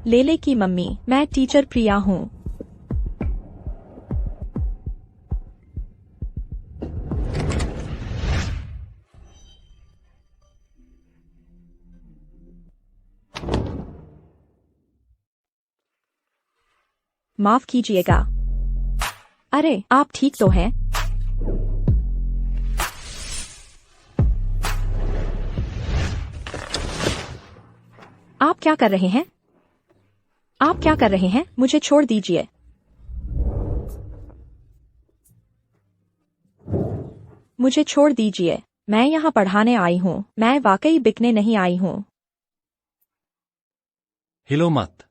लेले की मम्मी, मैं टीचर प्रिया हूँ। माफ कीजिएगा। अरे, आप ठीक तो हैं? आप क्या कर रहे हैं? आप क्या कर रहे हैं? मुझे छोड़ दीजिए। मुझे छोड़ दीजिए। मैं यहाँ पढ़ाने आई हूँ, मैं वाकई बिकने नहीं आई हूँ। हिलो मत।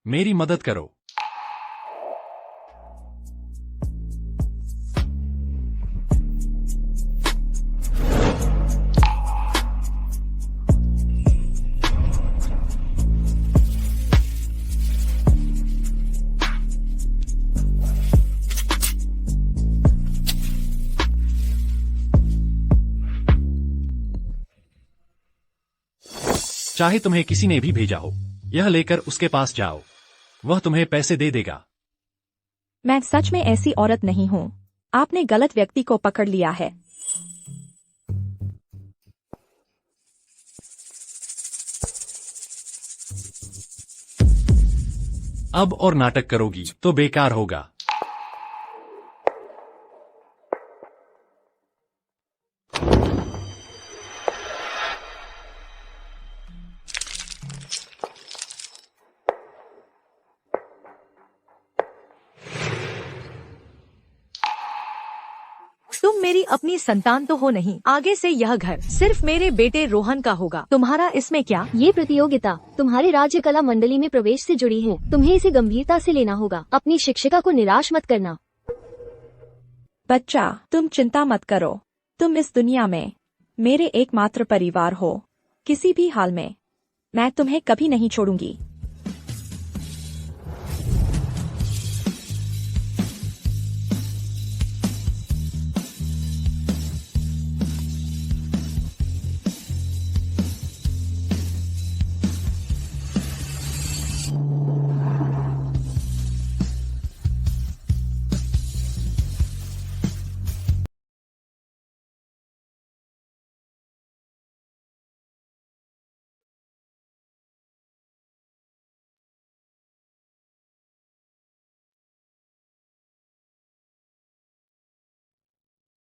मेरी मदद करो। चाहे तुम्हें किसी ने भी भेजा हो, यह लेकर उसके पास जाओ, वह तुम्हें पैसे दे देगा। मैं सच में ऐसी औरत नहीं हूँ। आपने गलत व्यक्ति को पकड़ लिया है। अब और नाटक करोगी तो बेकार होगा। तुम मेरी अपनी संतान तो हो नहीं। आगे से यह घर सिर्फ मेरे बेटे रोहन का होगा। तुम्हारा इसमें क्या? ये प्रतियोगिता तुम्हारे राज्य कला मंडली में प्रवेश से जुड़ी है। तुम्हें इसे गंभीरता से लेना होगा। अपनी शिक्षिका को निराश मत करना। बच्चा, तुम चिंता मत करो। तुम इस दुनिया में मेरे एकमात्र परिवार हो। किसी भी हाल में मैं तुम्हें कभी नहीं छोड़ूंगी।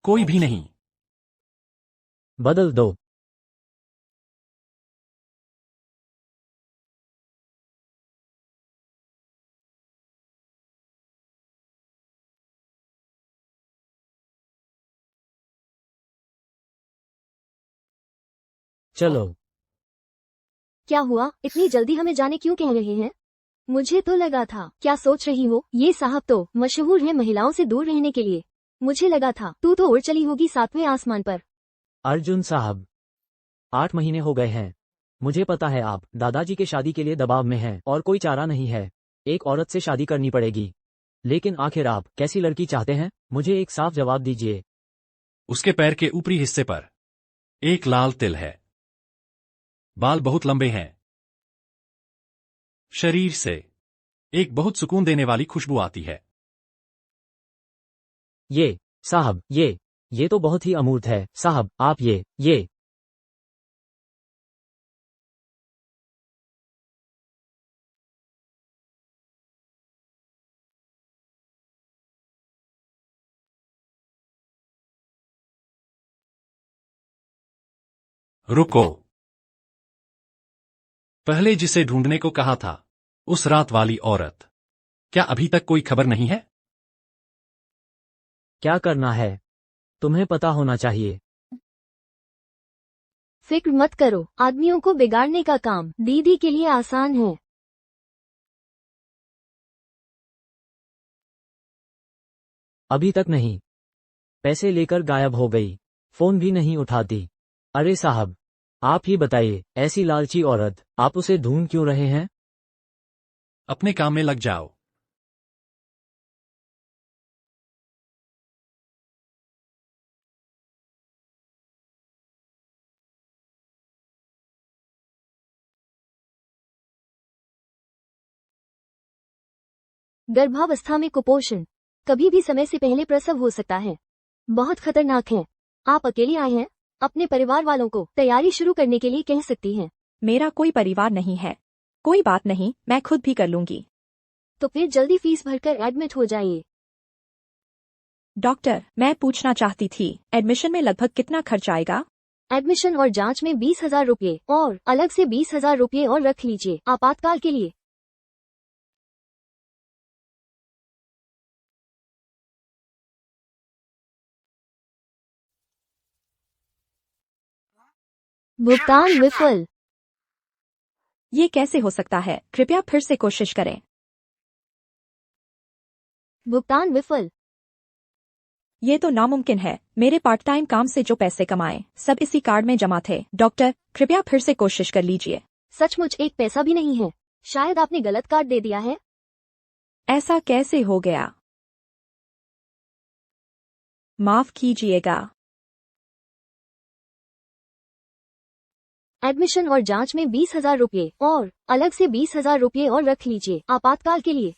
कोई भी नहीं। बदल दो। चलो। क्या हुआ? इतनी जल्दी हमें जाने क्यों कह रहे हैं? मुझे तो लगा था। क्या सोच रही हो? ये साहब तो मशहूर है महिलाओं से दूर रहने के लिए। मुझे लगा था तू तो उड़ चली होगी 7वें आसमान पर। अर्जुन साहब, 8 महीने हो गए हैं। मुझे पता है आप दादाजी के शादी के लिए दबाव में हैं और कोई चारा नहीं है। एक औरत से शादी करनी पड़ेगी। लेकिन आखिर आप कैसी लड़की चाहते हैं? मुझे एक साफ जवाब दीजिए। उसके पैर के ऊपरी हिस्से पर एक लाल तिल है। बाल बहुत लंबे हैं। शरीर से एक बहुत सुकून देने वाली खुशबू आती है। ये साहब, ये तो बहुत ही अमूर्त है। साहब, आप ये रुको। पहले जिसे ढूंढने को कहा था, उस रात वाली औरत, क्या अभी तक कोई खबर नहीं है? क्या करना है? तुम्हें पता होना चाहिए। फिक्र मत करो। आदमियों को बिगाड़ने का काम दीदी के लिए आसान है। अभी तक नहीं। पैसे लेकर गायब हो गई। फोन भी नहीं उठाती। अरे साहब, आप ही बताइए, ऐसी लालची औरत, आप उसे ढूंढ क्यों रहे हैं? अपने काम में लग जाओ। गर्भावस्था में कुपोषण कभी भी समय से पहले प्रसव हो सकता है, बहुत खतरनाक है। आप अकेले आए हैं, अपने परिवार वालों को तैयारी शुरू करने के लिए कह सकती हैं। मेरा कोई परिवार नहीं है। कोई बात नहीं, मैं खुद भी कर लूंगी। तो फिर जल्दी फीस भरकर एडमिट हो जाइए। डॉक्टर, मैं पूछना चाहती थी, एडमिशन में लगभग कितना खर्च आएगा? एडमिशन और जांच में 20,000 रुपये और अलग से 20,000 रुपये और रख लीजिए आपातकाल के लिए। भुगतान विफल। ये कैसे हो सकता है? कृपया फिर से कोशिश करें। भुगतान विफल। ये तो नामुमकिन है। मेरे पार्ट टाइम काम से जो पैसे कमाए सब इसी कार्ड में जमा थे। डॉक्टर, कृपया फिर से कोशिश कर लीजिए। सचमुच एक पैसा भी नहीं है। शायद आपने गलत कार्ड दे दिया है। ऐसा कैसे हो गया? माफ कीजिएगा। एडमिशन और जांच में 20,000 रुपये और अलग से 20,000 रुपये और रख लीजिए आपातकाल के लिए।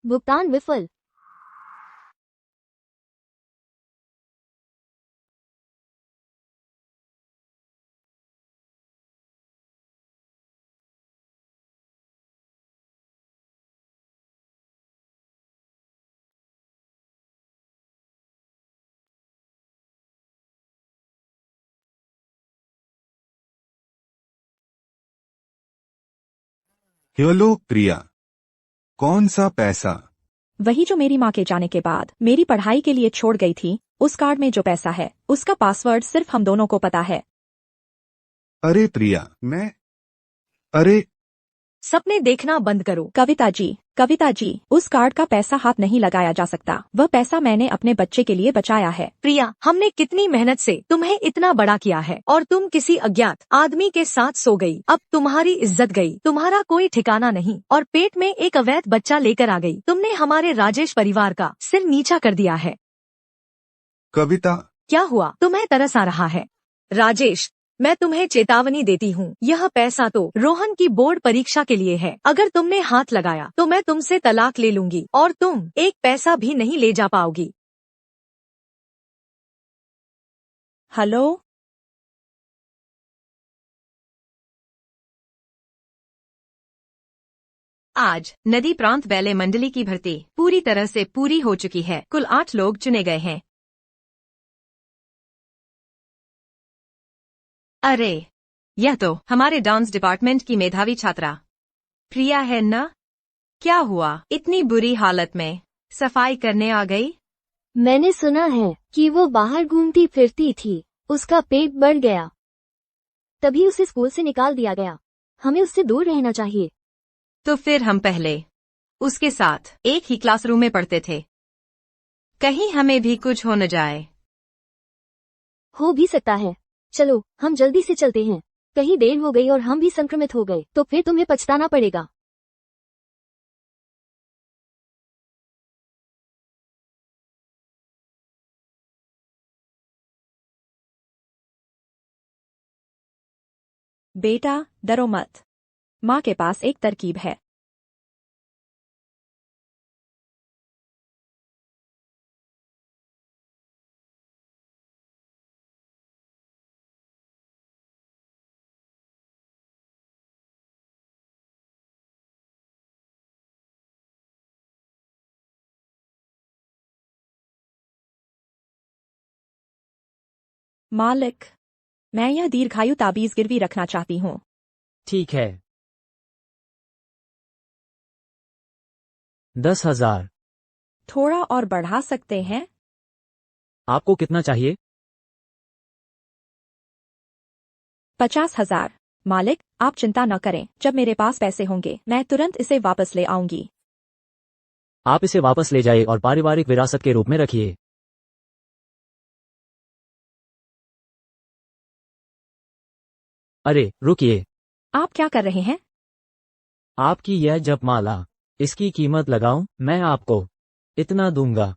भुगतान विफल। हेलो प्रिया, कौन सा पैसा? वही जो मेरी माँ के जाने के बाद मेरी पढ़ाई के लिए छोड़ गई थी। उस कार्ड में जो पैसा है उसका पासवर्ड सिर्फ हम दोनों को पता है। अरे प्रिया, अरे सपने देखना बंद करो। कविता जी, उस कार्ड का पैसा हाथ नहीं लगाया जा सकता। वह पैसा मैंने अपने बच्चे के लिए बचाया है। प्रिया, हमने कितनी मेहनत से तुम्हें इतना बड़ा किया है और तुम किसी अज्ञात आदमी के साथ सो गई। अब तुम्हारी इज्जत गई, तुम्हारा कोई ठिकाना नहीं और पेट में एक अवैध बच्चा लेकर आ गई। तुमने हमारे राजेश परिवार का सिर नीचा कर दिया है। कविता, क्या हुआ? तुम्हें तरस आ रहा है? राजेश, मैं तुम्हें चेतावनी देती हूँ, यह पैसा तो रोहन की बोर्ड परीक्षा के लिए है। अगर तुमने हाथ लगाया तो मैं तुमसे तलाक ले लूंगी और तुम एक पैसा भी नहीं ले जा पाओगी। हेलो, आज नदी प्रांत बैले मंडली की भर्ती पूरी तरह से पूरी हो चुकी है। कुल 8 लोग चुने गए हैं। अरे, यह तो हमारे डांस डिपार्टमेंट की मेधावी छात्रा प्रिया है ना? क्या हुआ? इतनी बुरी हालत में सफाई करने आ गई? मैंने सुना है कि वो बाहर घूमती फिरती थी, उसका पेट बढ़ गया, तभी उसे स्कूल से निकाल दिया गया। हमें उससे दूर रहना चाहिए। तो फिर हम पहले उसके साथ एक ही क्लासरूम में पढ़ते थे। कहीं हमें भी कुछ हो न जाए। हो भी सकता है। चलो हम जल्दी से चलते हैं। कहीं देर हो गई और हम भी संक्रमित हो गए तो फिर तुम्हें पछताना पड़ेगा। बेटा डरो मत। माँ के पास एक तरकीब है। मालिक, मैं यह दीर्घायु ताबीज गिरवी रखना चाहती हूँ। ठीक है। 10,000। थोड़ा और बढ़ा सकते हैं? आपको कितना चाहिए? 50,000। मालिक, आप चिंता न करें, जब मेरे पास पैसे होंगे मैं तुरंत इसे वापस ले आऊंगी। आप इसे वापस ले जाइए और पारिवारिक विरासत के रूप में रखिए। अरे रुकिए, आप क्या कर रहे हैं? आपकी यह जपमाला, इसकी कीमत लगाऊं? मैं आपको इतना दूंगा।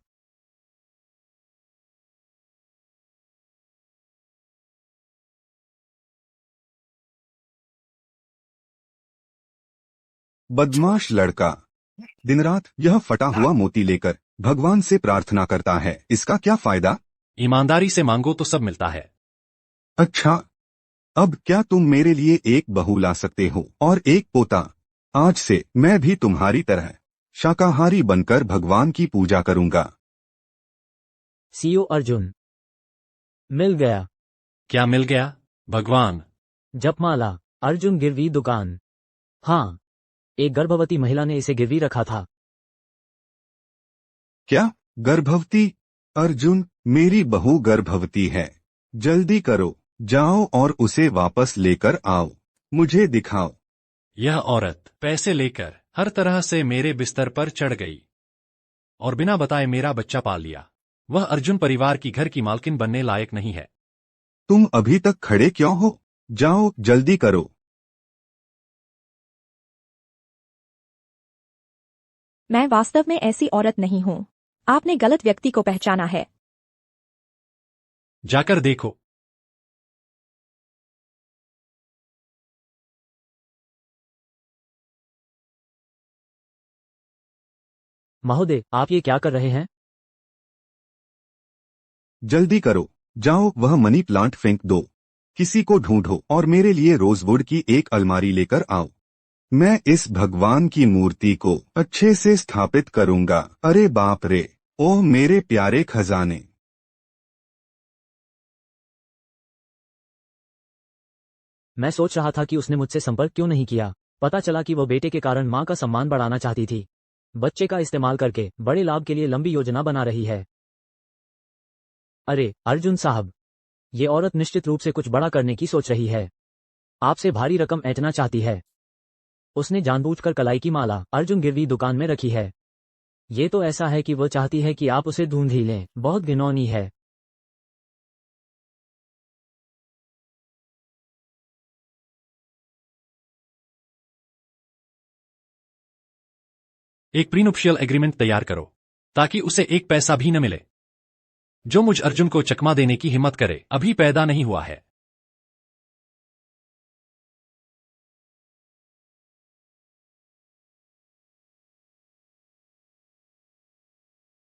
बदमाश लड़का। दिन रात यह फटा हुआ मोती लेकर भगवान से प्रार्थना करता है, इसका क्या फायदा? ईमानदारी से मांगो तो सब मिलता है। अच्छा, अब क्या तुम मेरे लिए एक बहू ला सकते हो और एक पोता? आज से मैं भी तुम्हारी तरह शाकाहारी बनकर भगवान की पूजा करूंगा। सीओ अर्जुन। मिल गया। क्या मिल गया? भगवान। जपमाला। अर्जुन गिरवी दुकान। हाँ, एक गर्भवती महिला ने इसे गिरवी रखा था। क्या गर्भवती? अर्जुन, मेरी बहू गर्भवती है। जल्दी करो, जाओ और उसे वापस लेकर आओ, मुझे दिखाओ। यह औरत पैसे लेकर हर तरह से मेरे बिस्तर पर चढ़ गई और बिना बताए मेरा बच्चा पाल लिया। वह अर्जुन परिवार की घर की मालकिन बनने लायक नहीं है। तुम अभी तक खड़े क्यों हो? जाओ, जल्दी करो। मैं वास्तव में ऐसी औरत नहीं हूँ। आपने गलत व्यक्ति को पहचाना है। जाकर देखो। महोदय, आप ये क्या कर रहे हैं? जल्दी करो, जाओ, वह मनी प्लांट फेंक दो। किसी को ढूंढो और मेरे लिए रोजवुड की एक अलमारी लेकर आओ। मैं इस भगवान की मूर्ति को अच्छे से स्थापित करूंगा। अरे बाप रे, ओह मेरे प्यारे खजाने। मैं सोच रहा था कि उसने मुझसे संपर्क क्यों नहीं किया। पता चला कि वह बेटे के कारण मां का सम्मान बढ़ाना चाहती थी। बच्चे का इस्तेमाल करके बड़े लाभ के लिए लंबी योजना बना रही है। अरे अर्जुन साहब, ये औरत निश्चित रूप से कुछ बड़ा करने की सोच रही है। आपसे भारी रकम ऐंठना चाहती है। उसने जानबूझकर कलाई की माला अर्जुन गिरवी दुकान में रखी है। ये तो ऐसा है कि वह चाहती है कि आप उसे ढूंढ ही लें। बहुत घिनौनी है। एक प्रीनुप्शियल एग्रीमेंट तैयार करो ताकि उसे एक पैसा भी न मिले। जो मुझ अर्जुन को चकमा देने की हिम्मत करे अभी पैदा नहीं हुआ है।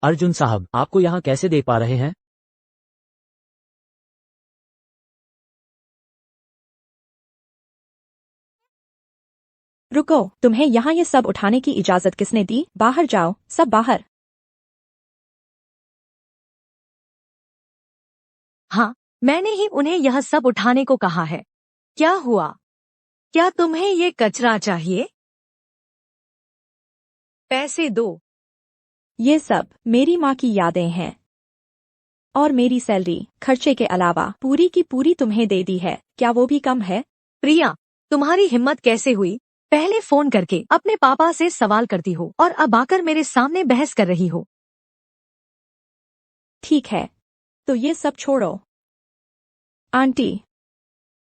अर्जुन साहब, आपको यहाँ कैसे देख पा रहे हैं? रुको, तुम्हें यहाँ ये सब उठाने की इजाजत किसने दी? बाहर जाओ, सब बाहर। हाँ, मैंने ही उन्हें यह सब उठाने को कहा है। क्या हुआ? क्या तुम्हें ये कचरा चाहिए? पैसे दो। ये सब मेरी माँ की यादें हैं और मेरी सैलरी खर्चे के अलावा पूरी की पूरी तुम्हें दे दी है। क्या वो भी कम है? प्रिया, तुम्हारी हिम्मत कैसे हुई? पहले फोन करके अपने पापा से सवाल करती हो और अब आकर मेरे सामने बहस कर रही हो। ठीक है, तो ये सब छोड़ो। आंटी,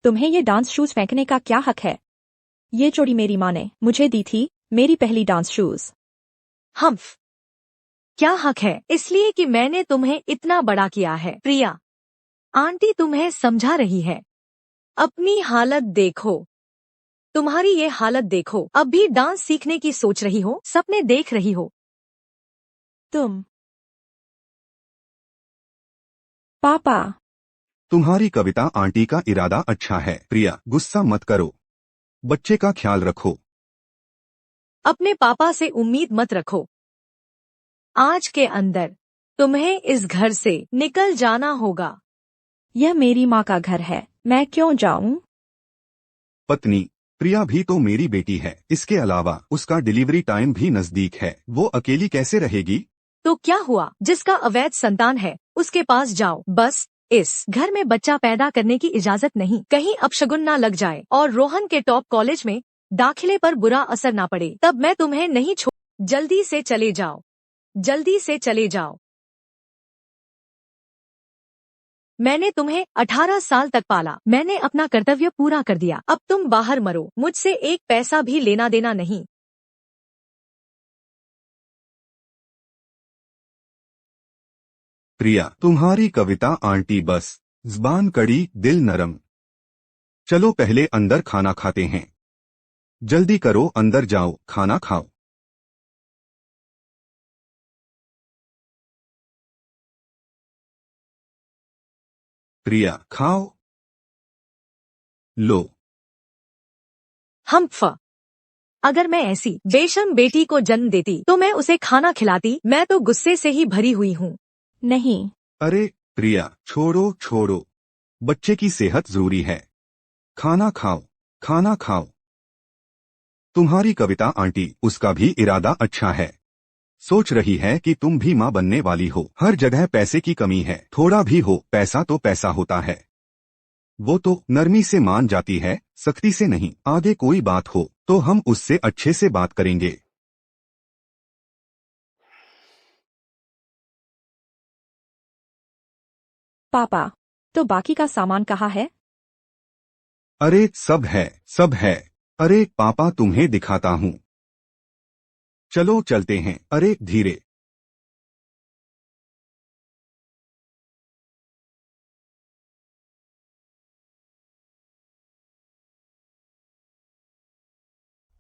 तुम्हें ये डांस शूज फेंकने का क्या हक है? ये चोरी मेरी माँ ने मुझे दी थी, मेरी पहली डांस शूज। हम्फ, क्या हक है? इसलिए कि मैंने तुम्हें इतना बड़ा किया है। प्रिया, आंटी तुम्हें समझा रही है। अपनी हालत देखो, तुम्हारी ये हालत देखो। अब भी डांस सीखने की सोच रही हो, सपने देख रही हो। तुम पापा। तुम्हारी कविता आंटी का इरादा अच्छा है। प्रिया, गुस्सा मत करो, बच्चे का ख्याल रखो। अपने पापा से उम्मीद मत रखो। आज के अंदर तुम्हें इस घर से निकल जाना होगा। यह मेरी माँ का घर है, मैं क्यों जाऊं? पत्नी, प्रिया भी तो मेरी बेटी है। इसके अलावा उसका डिलीवरी टाइम भी नजदीक है। वो अकेली कैसे रहेगी? तो क्या हुआ? जिसका अवैध संतान है उसके पास जाओ। बस इस घर में बच्चा पैदा करने की इजाजत नहीं। कहीं अपशगुन ना लग जाए और रोहन के टॉप कॉलेज में दाखिले पर बुरा असर ना पड़े, तब मैं तुम्हें नहीं छोड़। जल्दी से चले जाओ, जल्दी से चले जाओ। मैंने तुम्हें 18 साल तक पाला। मैंने अपना कर्तव्य पूरा कर दिया। अब तुम बाहर मरो, मुझसे एक पैसा भी लेना देना नहीं। प्रिया, तुम्हारी कविता आंटी बस ज़बान कड़ी दिल नरम। चलो पहले अंदर खाना खाते हैं। जल्दी करो, अंदर जाओ, खाना खाओ। प्रिया खाओ। लो। अगर मैं ऐसी बेशर्म बेटी को जन्म देती तो मैं उसे खाना खिलाती। मैं तो गुस्से से ही भरी हुई हूँ। नहीं। अरे प्रिया छोड़ो छोड़ो, बच्चे की सेहत जरूरी है। खाना खाओ, खाना खाओ। तुम्हारी कविता आंटी, उसका भी इरादा अच्छा है। सोच रही है कि तुम भी माँ बनने वाली हो। हर जगह पैसे की कमी है, थोड़ा भी हो पैसा तो पैसा होता है। वो तो नरमी से मान जाती है, सख्ती से नहीं। आगे कोई बात हो तो हम उससे अच्छे से बात करेंगे। पापा, तो बाकी का सामान कहाँ है? अरे सब है, सब है। अरे पापा तुम्हें दिखाता हूँ। चलो चलते हैं। अरे धीरे।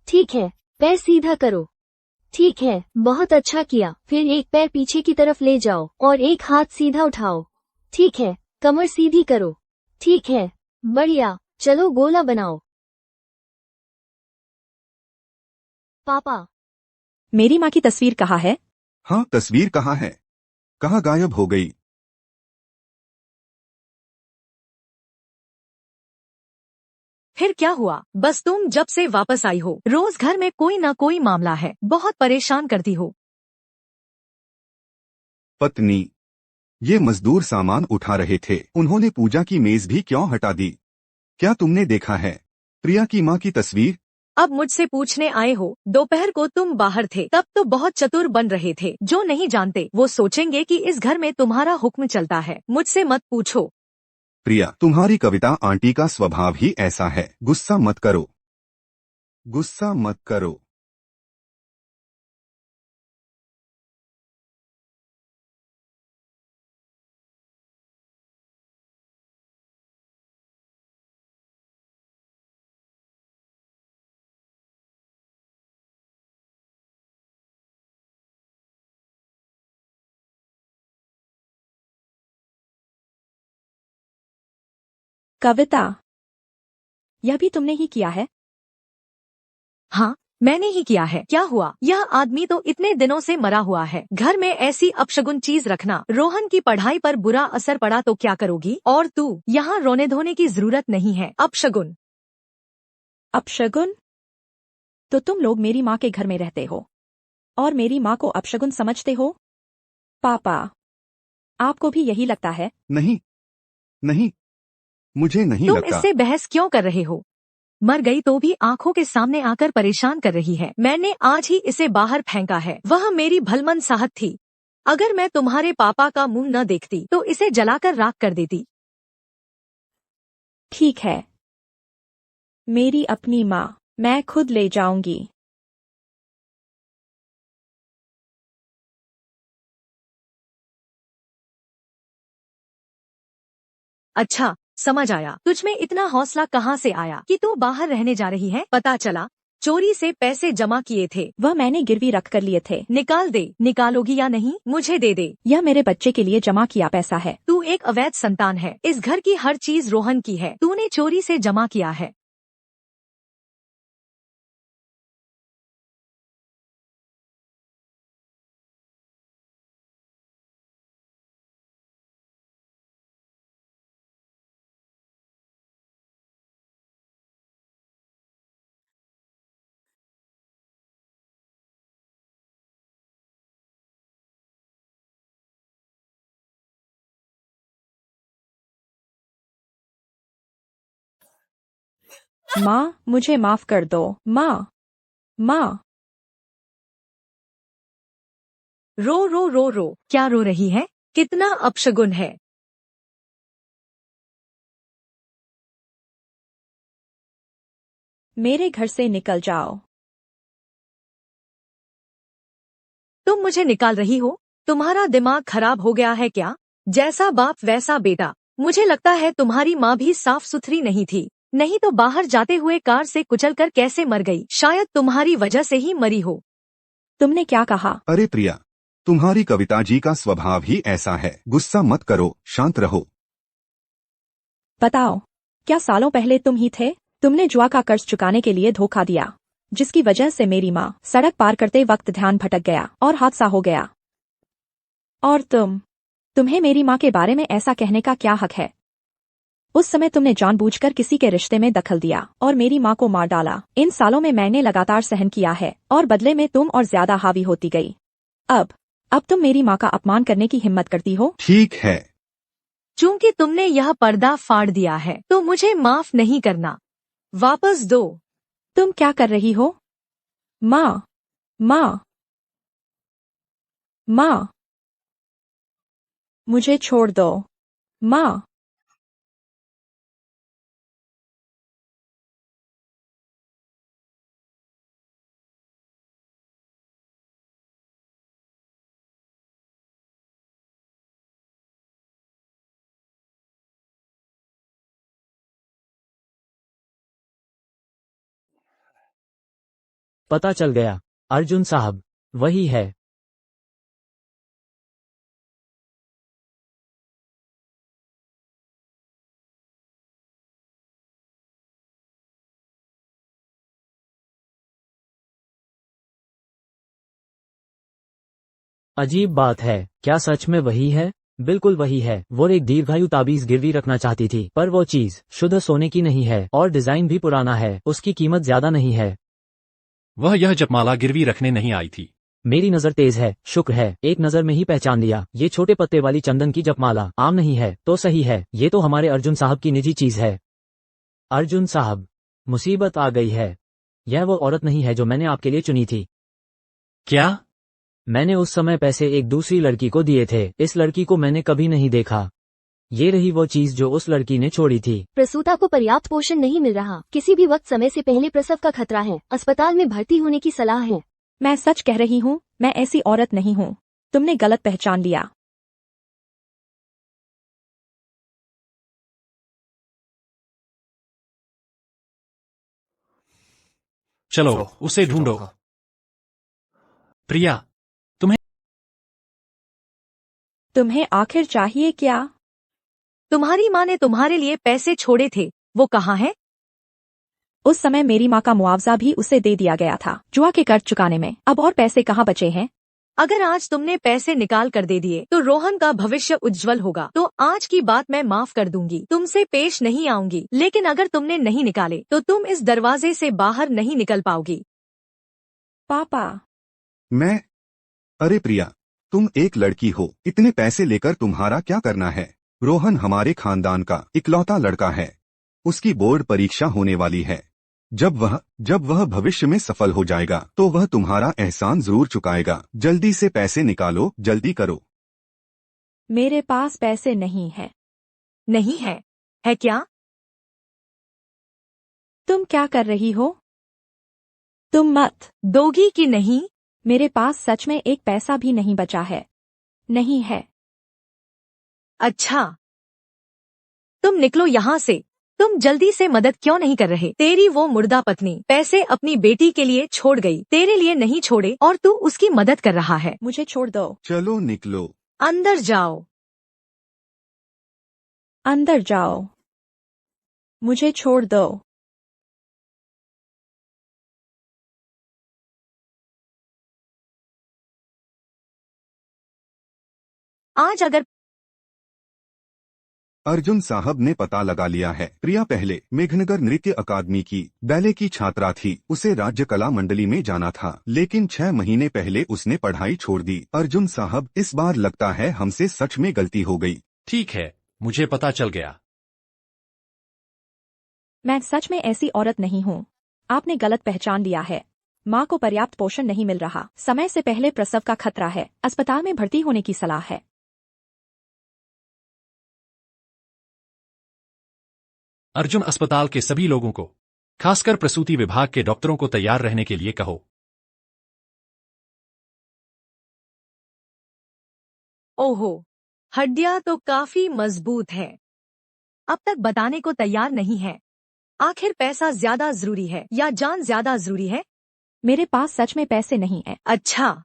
ठीक है, पैर सीधा करो। ठीक है, बहुत अच्छा किया। फिर एक पैर पीछे की तरफ ले जाओ और एक हाथ सीधा उठाओ। ठीक है, कमर सीधी करो। ठीक है, बढ़िया। चलो गोला बनाओ। पापा, मेरी माँ की तस्वीर कहाँ है? हाँ, तस्वीर कहाँ है? कहाँ गायब हो गई? फिर क्या हुआ? बस तुम जब से वापस आई हो रोज घर में कोई ना कोई मामला है। बहुत परेशान करती हो। पत्नी, ये मजदूर सामान उठा रहे थे, उन्होंने पूजा की मेज भी क्यों हटा दी? क्या तुमने देखा है प्रिया की माँ की तस्वीर? अब मुझसे पूछने आए हो? दोपहर को तुम बाहर थे, तब तो बहुत चतुर बन रहे थे। जो नहीं जानते वो सोचेंगे कि इस घर में तुम्हारा हुक्म चलता है। मुझसे मत पूछो। प्रिया, तुम्हारी कविता आंटी का स्वभाव ही ऐसा है। गुस्सा मत करो, गुस्सा मत करो। कविता, यह भी तुमने ही किया है? हाँ, मैंने ही किया है। क्या हुआ? यह आदमी तो इतने दिनों से मरा हुआ है। घर में ऐसी अपशगुन चीज रखना। रोहन की पढ़ाई पर बुरा असर पड़ा तो क्या करोगी? और तू यहाँ रोने धोने की जरूरत नहीं है। अपशगुन। अपशगुन? तो तुम लोग मेरी माँ के घर में रहते हो और मेरी माँ को अपशगुन समझते हो? पापा, आपको भी यही लगता है? नहीं, नहीं, मुझे नहीं तुम लगता। इससे बहस क्यों कर रहे हो? मर गई तो भी आंखों के सामने आकर परेशान कर रही है। मैंने आज ही इसे बाहर फेंका है। वह मेरी भलमन साहब थी। अगर मैं तुम्हारे पापा का मुंह न देखती तो इसे जलाकर राख कर देती। ठीक है, मेरी अपनी माँ, मैं खुद ले जाऊंगी। अच्छा, समझ आया। तुझमें इतना हौसला कहाँ से आया कि तू बाहर रहने जा रही है? पता चला चोरी से पैसे जमा किए थे। वह मैंने गिरवी रख कर लिए थे। निकाल दे। निकालोगी या नहीं? मुझे दे दे। यह मेरे बच्चे के लिए जमा किया पैसा है। तू एक अवैध संतान है। इस घर की हर चीज रोहन की है। तूने चोरी से जमा किया है। माँ, मुझे माफ कर दो। माँ, माँ। रो रो रो रो। क्या रो रही है? कितना अपशगुन है। मेरे घर से निकल जाओ। तुम मुझे निकाल रही हो? तुम्हारा दिमाग खराब हो गया है क्या? जैसा बाप वैसा बेटा। मुझे लगता है तुम्हारी माँ भी साफ सुथरी नहीं थी, नहीं तो बाहर जाते हुए कार से कुचलकर कैसे मर गई? शायद तुम्हारी वजह से ही मरी हो। तुमने क्या कहा? अरे प्रिया, तुम्हारी कविता जी का स्वभाव ही ऐसा है। गुस्सा मत करो, शांत रहो। बताओ, क्या सालों पहले तुम ही थे? तुमने जुआ का कर्ज चुकाने के लिए धोखा दिया, जिसकी वजह से मेरी माँ सड़क पार करते वक्त ध्यान भटक गया और हादसा हो गया। और तुम्हें मेरी माँ के बारे में ऐसा कहने का क्या हक है? उस समय तुमने जानबूझकर किसी के रिश्ते में दखल दिया और मेरी माँ को मार डाला। इन सालों में मैंने लगातार सहन किया है और बदले में तुम और ज्यादा हावी होती गई। अब तुम मेरी माँ का अपमान करने की हिम्मत करती हो? ठीक है, चूंकि तुमने यह पर्दा फाड़ दिया है तो मुझे माफ नहीं करना, वापस दो। तुम क्या कर रही हो? माँ, माँ, माँ, मुझे छोड़ दो। माँ, पता चल गया, अर्जुन साहब, वही है। अजीब बात है, क्या सच में वही है? बिल्कुल वही है। वो एक दीर्घायु ताबीज गिरवी रखना चाहती थी, पर वो चीज शुद्ध सोने की नहीं है और डिजाइन भी पुराना है। उसकी कीमत ज्यादा नहीं है। वह यह जपमाला गिरवी रखने नहीं आई थी। मेरी नजर तेज है, शुक्र है, एक नजर में ही पहचान लिया। ये छोटे पत्ते वाली चंदन की जपमाला आम नहीं है तो सही है, ये तो हमारे अर्जुन साहब की निजी चीज है। अर्जुन साहब, मुसीबत आ गई है। यह वो औरत नहीं है जो मैंने आपके लिए चुनी थी। क्या? मैंने उस समय पैसे एक दूसरी लड़की को दिए थे। इस लड़की को मैंने कभी नहीं देखा। ये रही वो चीज जो उस लड़की ने छोड़ी थी। प्रसूता को पर्याप्त पोषण नहीं मिल रहा, किसी भी वक्त समय से पहले प्रसव का खतरा है, अस्पताल में भर्ती होने की सलाह है। मैं सच कह रही हूँ, मैं ऐसी औरत नहीं हूँ। तुमने गलत पहचान लिया। चलो उसे ढूंढो। प्रिया, तुम्हें आखिर चाहिए क्या? तुम्हारी माँ ने तुम्हारे लिए पैसे छोड़े थे, वो कहाँ है? उस समय मेरी माँ का मुआवजा भी उसे दे दिया गया था जुआ के कर्ज चुकाने में। अब और पैसे कहाँ बचे हैं? अगर आज तुमने पैसे निकाल कर दे दिए तो रोहन का भविष्य उज्जवल होगा। तो आज की बात मैं माफ कर दूंगी, तुमसे पेश नहीं आऊंगी। लेकिन अगर तुमने नहीं निकाले तो तुम इस दरवाजे से बाहर नहीं निकल पाओगी। पापा, मैं अरे प्रिया, तुम एक लड़की हो, इतने पैसे लेकर तुम्हारा क्या करना है? रोहन हमारे खानदान का इकलौता लड़का है। उसकी बोर्ड परीक्षा होने वाली है। जब वह भविष्य में सफल हो जाएगा तो वह तुम्हारा एहसान जरूर चुकाएगा। जल्दी से पैसे निकालो, जल्दी करो। मेरे पास पैसे नहीं है। नहीं है? है क्या? तुम क्या कर रही हो? तुम मत दोगी कि नहीं? मेरे पास सच में एक पैसा भी नहीं बचा है। नहीं है। अच्छा, तुम निकलो यहाँ से। तुम जल्दी से मदद क्यों नहीं कर रहे? तेरी वो मुर्दा पत्नी पैसे अपनी बेटी के लिए छोड़ गई, तेरे लिए नहीं छोड़े और तू उसकी मदद कर रहा है। मुझे छोड़ दो। चलो निकलो। अंदर जाओ। अंदर जाओ। मुझे छोड़ दो। आज अगर अर्जुन साहब ने पता लगा लिया है। प्रिया पहले मेघनगर नृत्य अकादमी की बैले की छात्रा थी। उसे राज्य कला मंडली में जाना था, लेकिन 6 महीने पहले उसने पढ़ाई छोड़ दी। अर्जुन साहब, इस बार लगता है हमसे सच में गलती हो गई। ठीक है, मुझे पता चल गया। मैं सच में ऐसी औरत नहीं हूँ। आपने गलत पहचान लिया है। माँ को पर्याप्त पोषण नहीं मिल रहा, समय से पहले प्रसव का खतरा है, अस्पताल में भर्ती होने की सलाह है। अर्जुन, अस्पताल के सभी लोगों को, खासकर प्रसूति विभाग के डॉक्टरों को तैयार रहने के लिए कहो। ओहो, हड्डियां तो काफी मजबूत है। अब तक बताने को तैयार नहीं है। आखिर पैसा ज्यादा जरूरी है या जान ज्यादा जरूरी है? मेरे पास सच में पैसे नहीं है। अच्छा,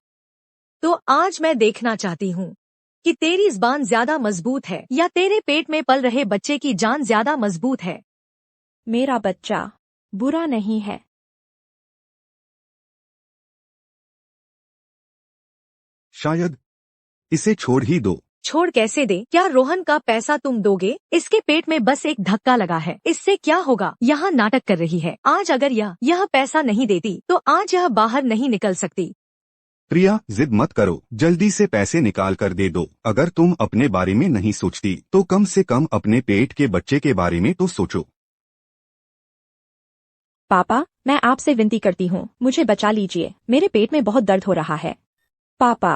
तो आज मैं देखना चाहती हूँ कि तेरी ज़बान ज्यादा मजबूत है या तेरे पेट में पल रहे बच्चे की जान ज्यादा मजबूत है? मेरा बच्चा बुरा नहीं है। शायद इसे छोड़ ही दो। छोड़ कैसे दे? क्या रोहन का पैसा तुम दोगे? इसके पेट में बस एक धक्का लगा है, इससे क्या होगा? यहाँ नाटक कर रही है। आज अगर यह पैसा नहीं देती तो आज यह बाहर नहीं निकल सकती। प्रिया, जिद मत करो, जल्दी से पैसे निकाल कर दे दो। अगर तुम अपने बारे में नहीं सोचती तो कम से कम अपने पेट के बच्चे के बारे में तो सोचो। पापा, मैं आपसे विनती करती हूँ, मुझे बचा लीजिए, मेरे पेट में बहुत दर्द हो रहा है। पापा।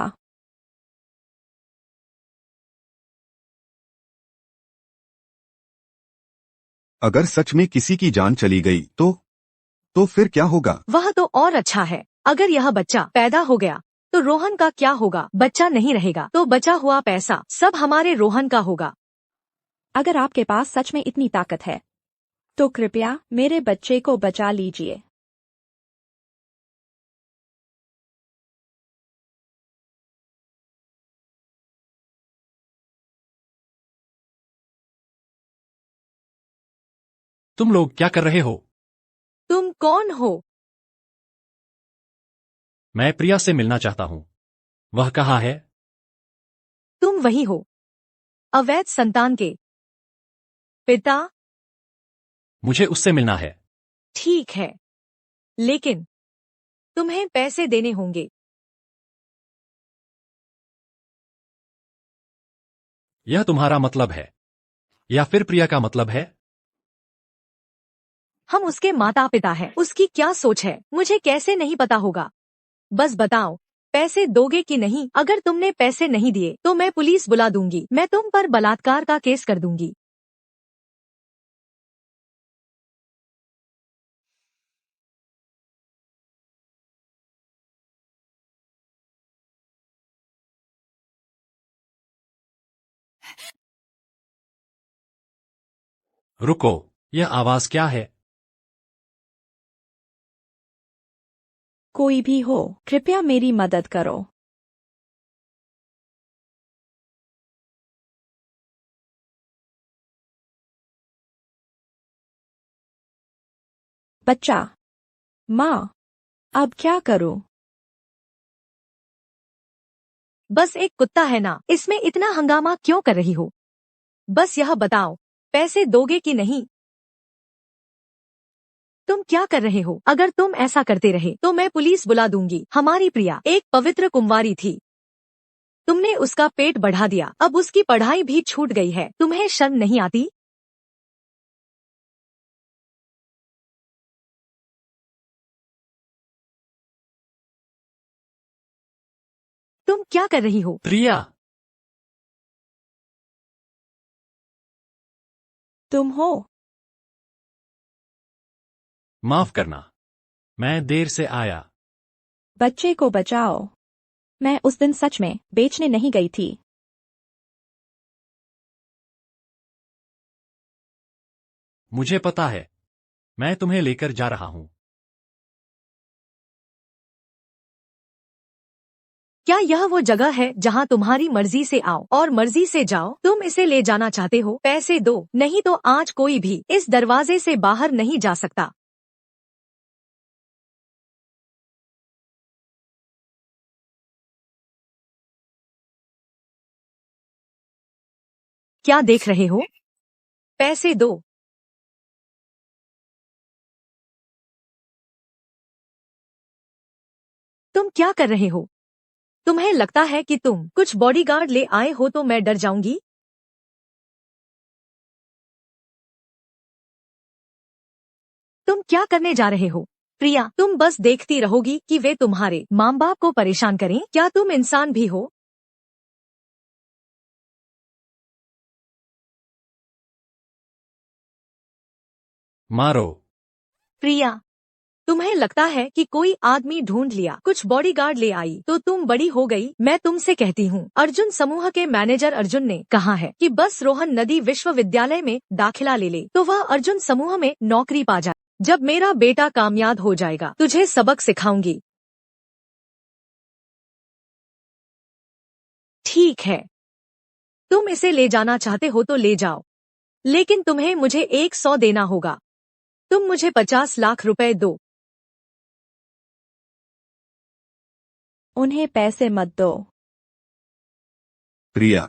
अगर सच में किसी की जान चली गई तो फिर क्या होगा? वह तो और अच्छा है। अगर यह बच्चा पैदा हो गया तो रोहन का क्या होगा? बच्चा नहीं रहेगा तो बचा हुआ पैसा सब हमारे रोहन का होगा। अगर आपके पास सच में इतनी ताकत है तो कृपया मेरे बच्चे को बचा लीजिए। तुम लोग क्या कर रहे हो? तुम कौन हो? मैं प्रिया से मिलना चाहता हूँ। वह कहाँ है? तुम वही हो, अवैध संतान के पिता? मुझे उससे मिलना है। ठीक है, लेकिन तुम्हें पैसे देने होंगे। यह तुम्हारा मतलब है या फिर प्रिया का मतलब है? हम उसके माता पिता हैं। उसकी क्या सोच है मुझे कैसे नहीं पता होगा? बस बताओ, पैसे दोगे कि नहीं? अगर तुमने पैसे नहीं दिए तो मैं पुलिस बुला दूंगी। मैं तुम पर बलात्कार का केस कर दूंगी। रुको, यह आवाज क्या है? कोई भी हो, कृपया मेरी मदद करो। बच्चा। माँ, अब क्या करूं? बस एक कुत्ता है ना, इसमें इतना हंगामा क्यों कर रही हो? बस यह बताओ, पैसे दोगे कि नहीं? तुम क्या कर रहे हो? अगर तुम ऐसा करते रहे तो मैं पुलिस बुला दूंगी। हमारी प्रिया एक पवित्र कुंवारी थी। तुमने उसका पेट बढ़ा दिया, अब उसकी पढ़ाई भी छूट गई है। तुम्हें शर्म नहीं आती? तुम क्या कर रही हो? प्रिया, तुम हो? माफ करना, मैं देर से आया। बच्चे को बचाओ। मैं उस दिन सच में बेचने नहीं गई थी। मुझे पता है, मैं तुम्हें लेकर जा रहा हूँ। क्या यह वो जगह है जहाँ तुम्हारी मर्जी से आओ और मर्जी से जाओ? तुम इसे ले जाना चाहते हो? पैसे दो, नहीं तो आज कोई भी इस दरवाजे से बाहर नहीं जा सकता। क्या देख रहे हो? पैसे दो। तुम क्या कर रहे हो? तुम्हें लगता है कि तुम कुछ बॉडीगार्ड ले आए हो तो मैं डर जाऊंगी? तुम क्या करने जा रहे हो? प्रिया, तुम बस देखती रहोगी कि वे तुम्हारे माँ बाप को परेशान करें? क्या तुम इंसान भी हो? मारो। प्रिया, तुम्हें लगता है कि कोई आदमी ढूंढ लिया, कुछ बॉडीगार्ड ले आई तो तुम बड़ी हो गई? मैं तुमसे कहती हूँ, अर्जुन समूह के मैनेजर अर्जुन ने कहा है कि बस रोहन नदी विश्वविद्यालय में दाखिला ले ले तो वह अर्जुन समूह में नौकरी पा जाए। जब मेरा बेटा कामयाब हो जाएगा तुझे सबक सिखाऊंगी। ठीक है। तुम इसे ले जाना चाहते हो तो ले जाओ, लेकिन तुम्हें मुझे 100 देना होगा। तुम मुझे 50 लाख रुपए दो। उन्हें पैसे मत दो। प्रिया,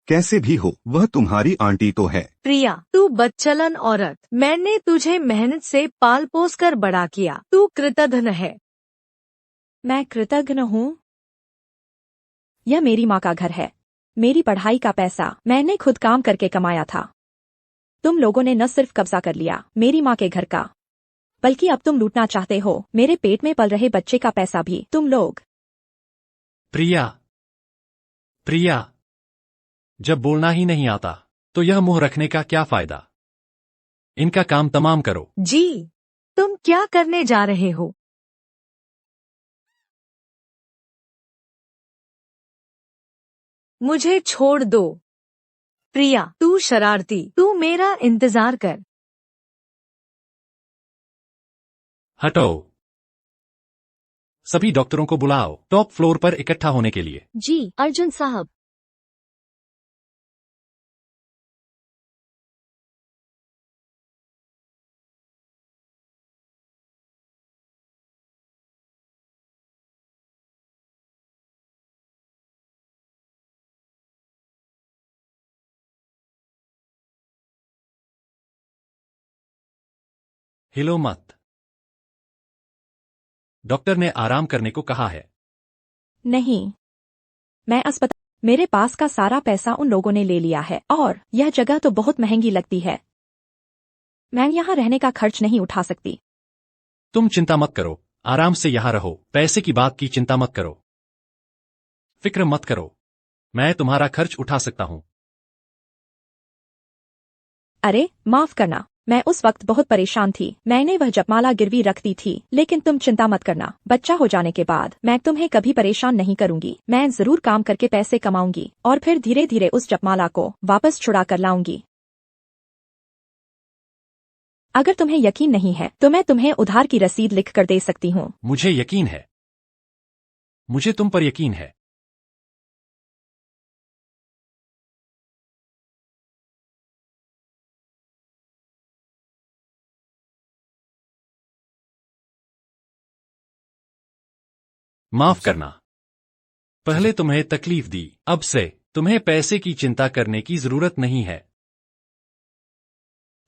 कैसे भी हो वह तुम्हारी आंटी तो है। प्रिया, तू बदचलन औरत, मैंने तुझे मेहनत से पाल पोस कर बड़ा किया, तू कृतघ्न है। मैं कृतज्ञ हूँ। यह मेरी माँ का घर है। मेरी पढ़ाई का पैसा मैंने खुद काम करके कमाया था। तुम लोगों ने न सिर्फ कब्जा कर लिया मेरी माँ के घर का, बल्कि अब तुम लूटना चाहते हो मेरे पेट में पल रहे बच्चे का पैसा भी। तुम लोग। प्रिया, प्रिया, जब बोलना ही नहीं आता तो यह मुंह रखने का क्या फायदा। इनका काम तमाम करो। जी, तुम क्या करने जा रहे हो? मुझे छोड़ दो। प्रिया, तू शरारती, तू मेरा इंतजार कर। हटो। सभी डॉक्टरों को बुलाओ टॉप फ्लोर पर इकट्ठा होने के लिए। जी अर्जुन साहब। हिलो मत। डॉक्टर ने आराम करने को कहा है। नहीं, मैं अस्पताल। मेरे पास का सारा पैसा उन लोगों ने ले लिया है और यह जगह तो बहुत महंगी लगती है। मैं यहाँ रहने का खर्च नहीं उठा सकती। तुम चिंता मत करो, आराम से यहाँ रहो। पैसे की बात की चिंता मत करो, फिक्र मत करो, मैं तुम्हारा खर्च उठा सकता हूँ। अरे माफ करना, मैं उस वक्त बहुत परेशान थी। मैंने वह जपमाला गिरवी रख दी थी, लेकिन तुम चिंता मत करना। बच्चा हो जाने के बाद मैं तुम्हें कभी परेशान नहीं करूंगी। मैं जरूर काम करके पैसे कमाऊंगी और फिर धीरे धीरे उस जपमाला को वापस छुड़ा कर लाऊंगी। अगर तुम्हें यकीन नहीं है तो मैं तुम्हें उधार की रसीद लिख कर दे सकती हूँ। मुझे यकीन है, मुझे तुम पर यकीन है। माफ करना, पहले तुम्हें तकलीफ दी। अब से तुम्हें पैसे की चिंता करने की जरूरत नहीं है।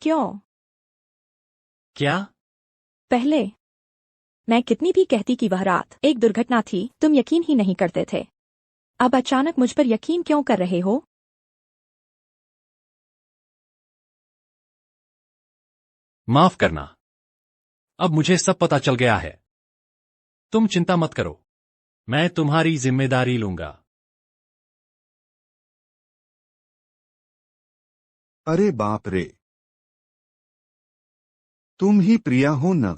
क्यों? क्या? पहले मैं कितनी भी कहती कि वह रात एक दुर्घटना थी, तुम यकीन ही नहीं करते थे। अब अचानक मुझ पर यकीन क्यों कर रहे हो? माफ करना, अब मुझे सब पता चल गया है। तुम चिंता मत करो, मैं तुम्हारी जिम्मेदारी लूंगा। अरे बाप रे, तुम ही प्रिया हो न?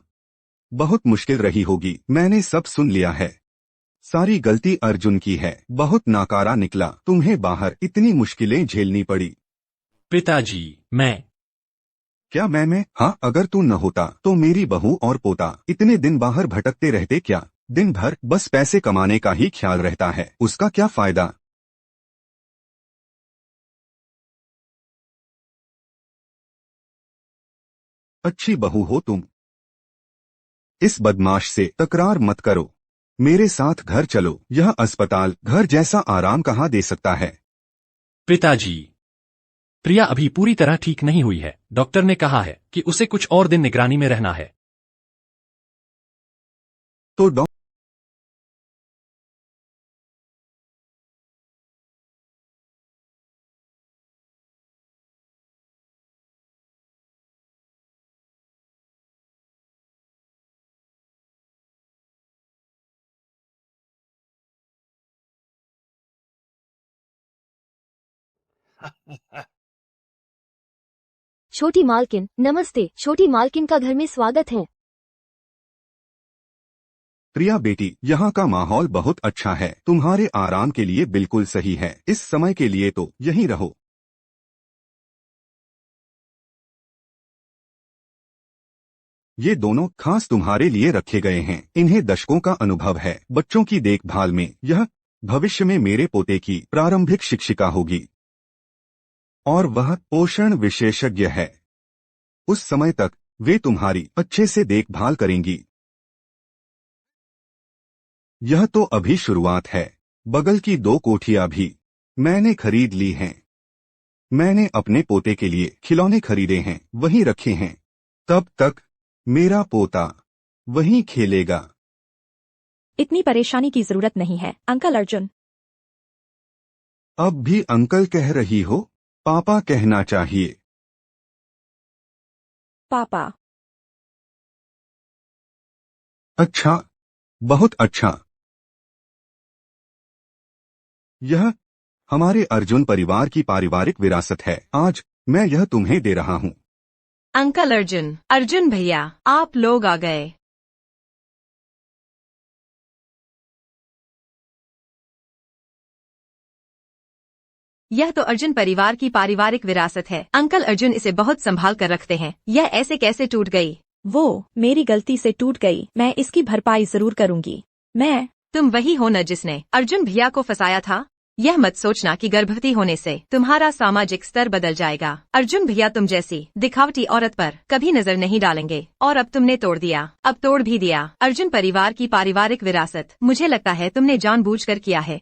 बहुत मुश्किल रही होगी। मैंने सब सुन लिया है। सारी गलती अर्जुन की है। बहुत नाकारा निकला। तुम्हें बाहर इतनी मुश्किलें झेलनी पड़ी। पिताजी, मैं क्या मैं? हाँ, अगर तू न होता तो मेरी बहू और पोता इतने दिन बाहर भटकते रहते क्या? दिन भर बस पैसे कमाने का ही ख्याल रहता है, उसका क्या फायदा? अच्छी बहू हो तुम। इस बदमाश से तकरार मत करो। मेरे साथ घर चलो। यह अस्पताल घर जैसा आराम कहाँ दे सकता है? पिताजी, प्रिया अभी पूरी तरह ठीक नहीं हुई है। डॉक्टर ने कहा है कि उसे कुछ और दिन निगरानी में रहना है। तो छोटी मालकिन, नमस्ते। छोटी मालकिन का घर में स्वागत है। प्रिया बेटी, यहाँ का माहौल बहुत अच्छा है। तुम्हारे आराम के लिए बिल्कुल सही है। इस समय के लिए तो यहीं रहो। ये दोनों खास तुम्हारे लिए रखे गए हैं। इन्हें दशकों का अनुभव है बच्चों की देखभाल में। यह भविष्य में मेरे पोते की प्रारंभिक शिक्षिका होगी। और वह पोषण विशेषज्ञ है। उस समय तक वे तुम्हारी अच्छे से देखभाल करेंगी। यह तो अभी शुरुआत है। बगल की 2 कोठियां भी मैंने खरीद ली हैं। मैंने अपने पोते के लिए खिलौने खरीदे हैं, वहीं रखे हैं। तब तक मेरा पोता वहीं खेलेगा। इतनी परेशानी की जरूरत नहीं है अंकल अर्जुन। अब भी अंकल कह रही हो? पापा कहना चाहिए। पापा। अच्छा, बहुत अच्छा। यह हमारे अर्जुन परिवार की पारिवारिक विरासत है। आज मैं यह तुम्हें दे रहा हूँ। अंकल अर्जुन, अर्जुन भैया, आप लोग आ गए। यह तो अर्जुन परिवार की पारिवारिक विरासत है। अंकल अर्जुन इसे बहुत संभाल कर रखते हैं। यह ऐसे कैसे टूट गई? वो मेरी गलती से टूट गई। मैं इसकी भरपाई जरूर करूंगी। तुम वही हो न जिसने अर्जुन भैया को फंसाया था? यह मत सोचना कि गर्भवती होने से तुम्हारा सामाजिक स्तर बदल जाएगा। अर्जुन भैया तुम जैसी दिखावटी औरत पर कभी नजर नहीं डालेंगे। और अब तुमने तोड़ दिया, अब तोड़ भी दिया अर्जुन परिवार की पारिवारिक विरासत। मुझे लगता है तुमने जानबूझकर किया है।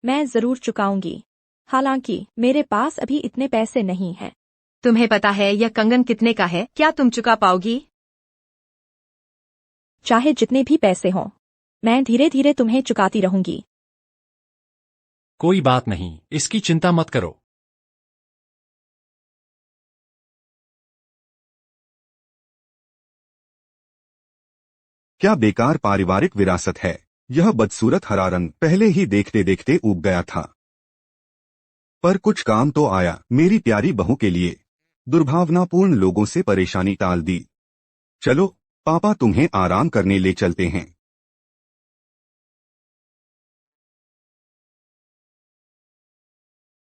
मैं जरूर चुकाऊंगी। हालांकि मेरे पास अभी इतने पैसे नहीं हैं। तुम्हें पता है यह कंगन कितने का है? क्या तुम चुका पाओगी? चाहे जितने भी पैसे हों, मैं धीरे धीरे तुम्हें चुकाती रहूंगी। कोई बात नहीं, इसकी चिंता मत करो। क्या बेकार पारिवारिक विरासत है। यह बदसूरत हरा रंग पहले ही देखते देखते उग गया था। पर कुछ काम तो आया। मेरी प्यारी बहू के लिए दुर्भावनापूर्ण लोगों से परेशानी टाल दी। चलो पापा तुम्हें आराम करने ले चलते हैं।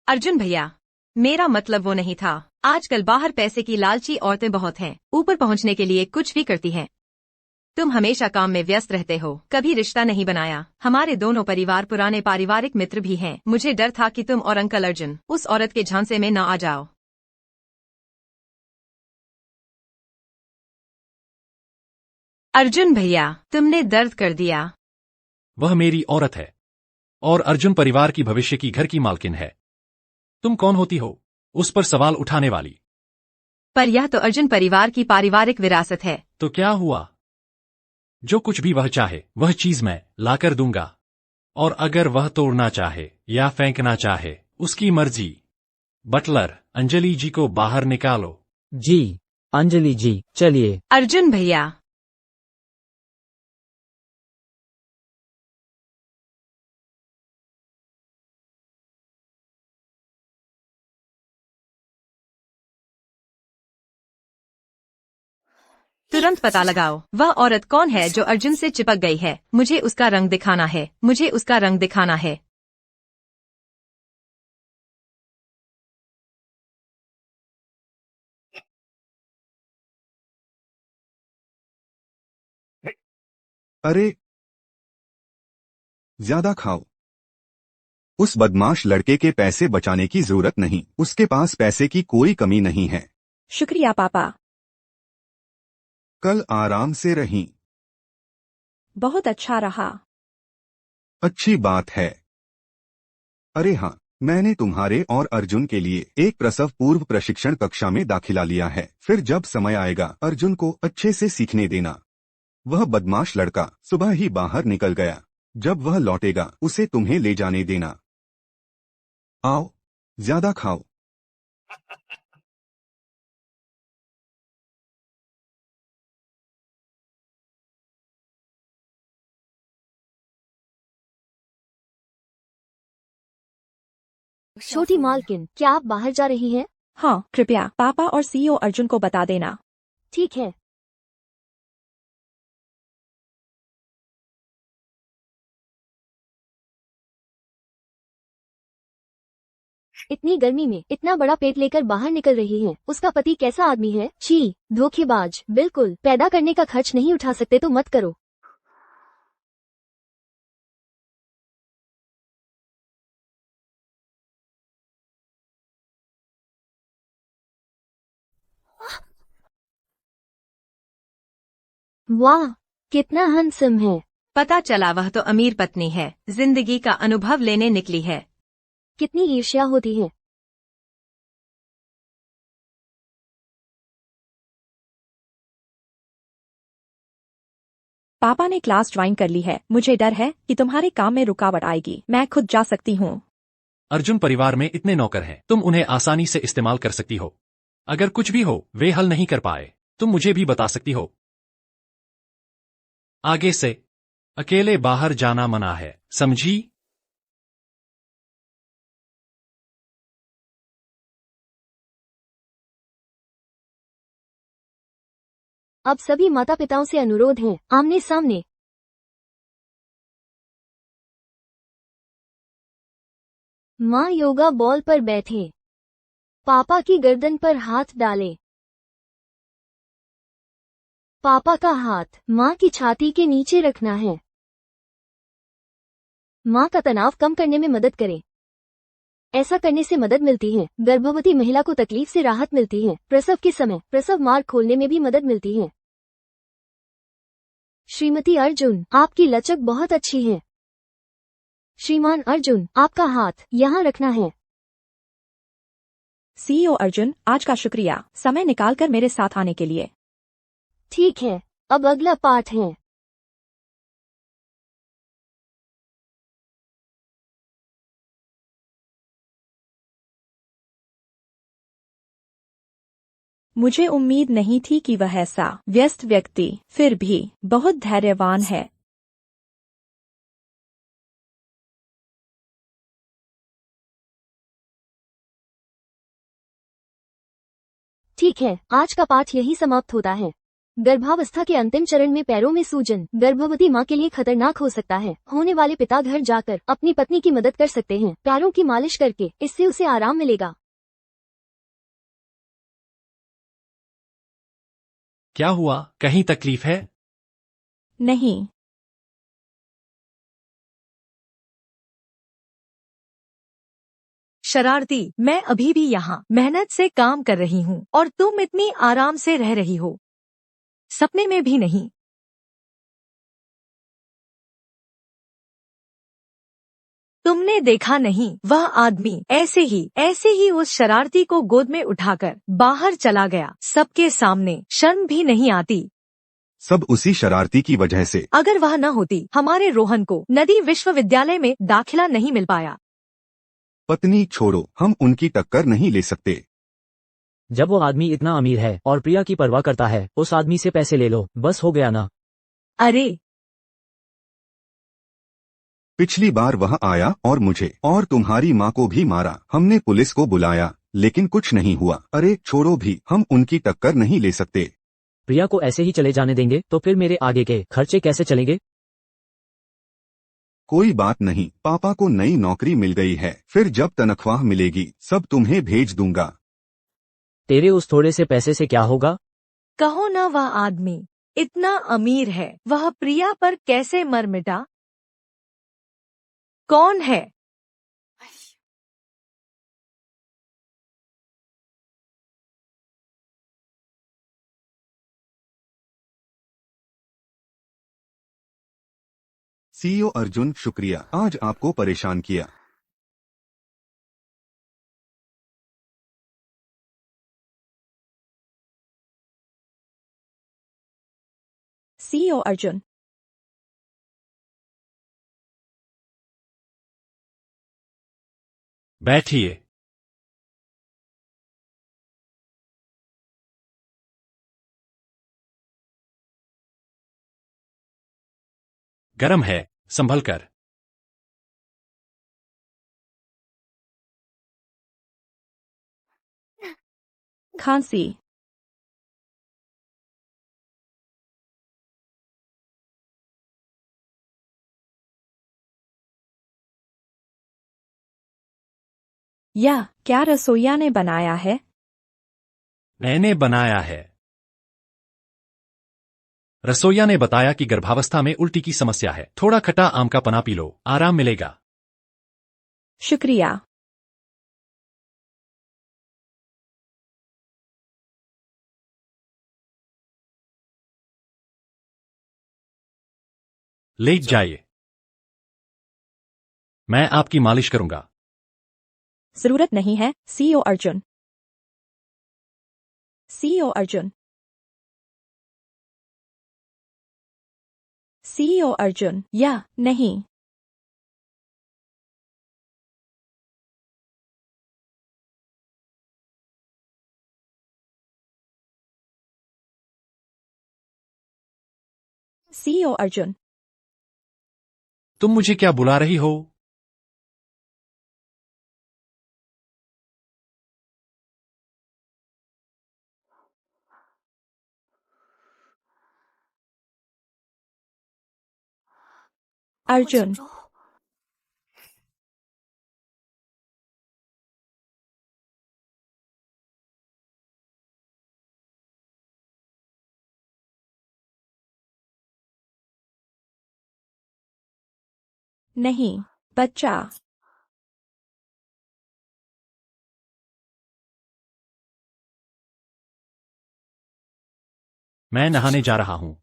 अर्जुन भैया, मेरा मतलब वो नहीं था। आजकल बाहर पैसे की लालची औरतें बहुत हैं। ऊपर पहुंचने के लिए कुछ भी करती हैं। तुम हमेशा काम में व्यस्त रहते हो, कभी रिश्ता नहीं बनाया। हमारे दोनों परिवार पुराने पारिवारिक मित्र भी हैं। मुझे डर था कि तुम और अंकल अर्जुन उस औरत के झांसे में न आ जाओ। अर्जुन भैया, तुमने दर्द कर दिया। वह मेरी औरत है और अर्जुन परिवार की भविष्य की घर की मालकिन है। तुम कौन होती हो उस पर सवाल उठाने वाली? पर यह तो अर्जुन परिवार की पारिवारिक विरासत है। तो क्या हुआ? जो कुछ भी वह चाहे वह चीज मैं लाकर दूंगा। और अगर वह तोड़ना चाहे या फेंकना चाहे, उसकी मर्जी। बटलर, अंजलि जी को बाहर निकालो। जी अंजलि जी, चलिए। अर्जुन भैया, तुरंत पता लगाओ वह औरत कौन है जो अर्जुन से चिपक गई है। मुझे उसका रंग दिखाना है, मुझे उसका रंग दिखाना है। अरे ज्यादा खाओ। उस बदमाश लड़के के पैसे बचाने की जरूरत नहीं। उसके पास पैसे की कोई कमी नहीं है। शुक्रिया पापा। कल आराम से रहीं। बहुत अच्छा रहा। अच्छी बात है। अरे हाँ, मैंने तुम्हारे और अर्जुन के लिए एक प्रसव पूर्व प्रशिक्षण कक्षा में दाखिला लिया है। फिर जब समय आएगा अर्जुन को अच्छे से सीखने देना। वह बदमाश लड़का सुबह ही बाहर निकल गया। जब वह लौटेगा उसे तुम्हें ले जाने देना। आओ, ज्यादा खाओ। छोटी मालकिन, क्या आप बाहर जा रही हैं? हाँ, कृपया पापा और सीईओ अर्जुन को बता देना। ठीक है। इतनी गर्मी में इतना बड़ा पेट लेकर बाहर निकल रही हैं। उसका पति कैसा आदमी है? छी, धोखेबाज। बिल्कुल, पैदा करने का खर्च नहीं उठा सकते तो मत करो। वाह, कितना हैंडसम है। पता चला वह तो अमीर पत्नी है, जिंदगी का अनुभव लेने निकली है। कितनी ईर्ष्या होती है। पापा ने क्लास ज्वाइन कर ली है। मुझे डर है कि तुम्हारे काम में रुकावट आएगी। मैं खुद जा सकती हूँ। अर्जुन, परिवार में इतने नौकर हैं, तुम उन्हें आसानी से इस्तेमाल कर सकती हो। अगर कुछ भी हो वे हल नहीं कर पाए, तुम मुझे भी बता सकती हो। आगे से अकेले बाहर जाना मना है, समझी? अब सभी माता पिताओं से अनुरोध है, आमने सामने। माँ योगा बॉल पर बैठे, पापा की गर्दन पर हाथ डाले। पापा का हाथ माँ की छाती के नीचे रखना है। माँ का तनाव कम करने में मदद करें। ऐसा करने से मदद मिलती है। गर्भवती महिला को तकलीफ से राहत मिलती है। प्रसव के समय प्रसव मार्ग खोलने में भी मदद मिलती है। श्रीमती अर्जुन, आपकी लचक बहुत अच्छी है। श्रीमान अर्जुन, आपका हाथ यहाँ रखना है। सीईओ अर्जुन, आज का शुक्रिया समय निकालकर मेरे साथ आने के लिए। ठीक है, अब अगला पाठ है। मुझे उम्मीद नहीं थी कि वह ऐसा व्यस्त व्यक्ति फिर भी बहुत धैर्यवान है। ठीक है, आज का पाठ यही समाप्त होता है। गर्भावस्था के अंतिम चरण में पैरों में सूजन गर्भवती माँ के लिए खतरनाक हो सकता है। होने वाले पिता घर जाकर अपनी पत्नी की मदद कर सकते हैं। पैरों की मालिश करके इससे उसे आराम मिलेगा। क्या हुआ, कहीं तकलीफ है? नहीं। शरारती, मैं अभी भी यहाँ मेहनत से काम कर रही हूँ और तुम इतनी आराम से रह रही हो। सपने में भी नहीं। तुमने देखा नहीं, वह आदमी ऐसे ही उस शरारती को गोद में उठाकर बाहर चला गया। सबके सामने शर्म भी नहीं आती। सब उसी शरारती की वजह से। अगर वह न होती, हमारे रोहन को नदी विश्वविद्यालय में दाखिला नहीं मिल पाया। पत्नी छोड़ो, हम उनकी टक्कर नहीं ले सकते। जब वो आदमी इतना अमीर है और प्रिया की परवाह करता है, उस आदमी से पैसे ले लो, बस हो गया ना। अरे, पिछली बार वह आया और मुझे और तुम्हारी माँ को भी मारा। हमने पुलिस को बुलाया लेकिन कुछ नहीं हुआ। अरे छोड़ो भी, हम उनकी टक्कर नहीं ले सकते। प्रिया को ऐसे ही चले जाने देंगे तो फिर मेरे आगे के खर्चे कैसे चलेंगे? कोई बात नहीं, पापा को नई नौकरी मिल गई है। फिर जब तनख्वाह मिलेगी सब तुम्हें भेज दूंगा। तेरे उस थोड़े से पैसे से क्या होगा? कहो ना, वह आदमी इतना अमीर है, वह प्रिया पर कैसे मर मिटा? कौन है? सीईओ अर्जुन, शुक्रिया, आज आपको परेशान किया। सीईओ अर्जुन, बैठिए। गरम है, संभल कर। खांसी। यह क्या रसोइया ने बनाया है? मैंने बनाया है। रसोइया ने बताया कि गर्भावस्था में उल्टी की समस्या है। थोड़ा खट्टा आम का पना पी लो, आराम मिलेगा। शुक्रिया। लेट जाइए, मैं आपकी मालिश करूंगा। जरूरत नहीं है, CEO Arjun. CEO Arjun. CEO Arjun, या नहीं। सीईओ अर्जुन। तुम मुझे क्या बुला रही हो? अर्जुन। नहीं, बच्चा। मैं नहाने जा रहा हूं।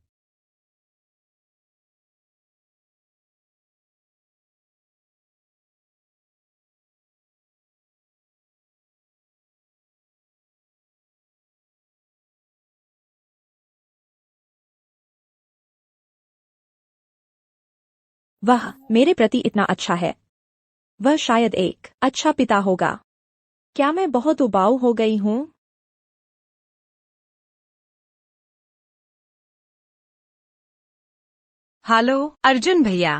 वह मेरे प्रति इतना अच्छा है। वह शायद एक अच्छा पिता होगा। क्या मैं बहुत उबाऊ हो गई हूं? हेलो अर्जुन भैया।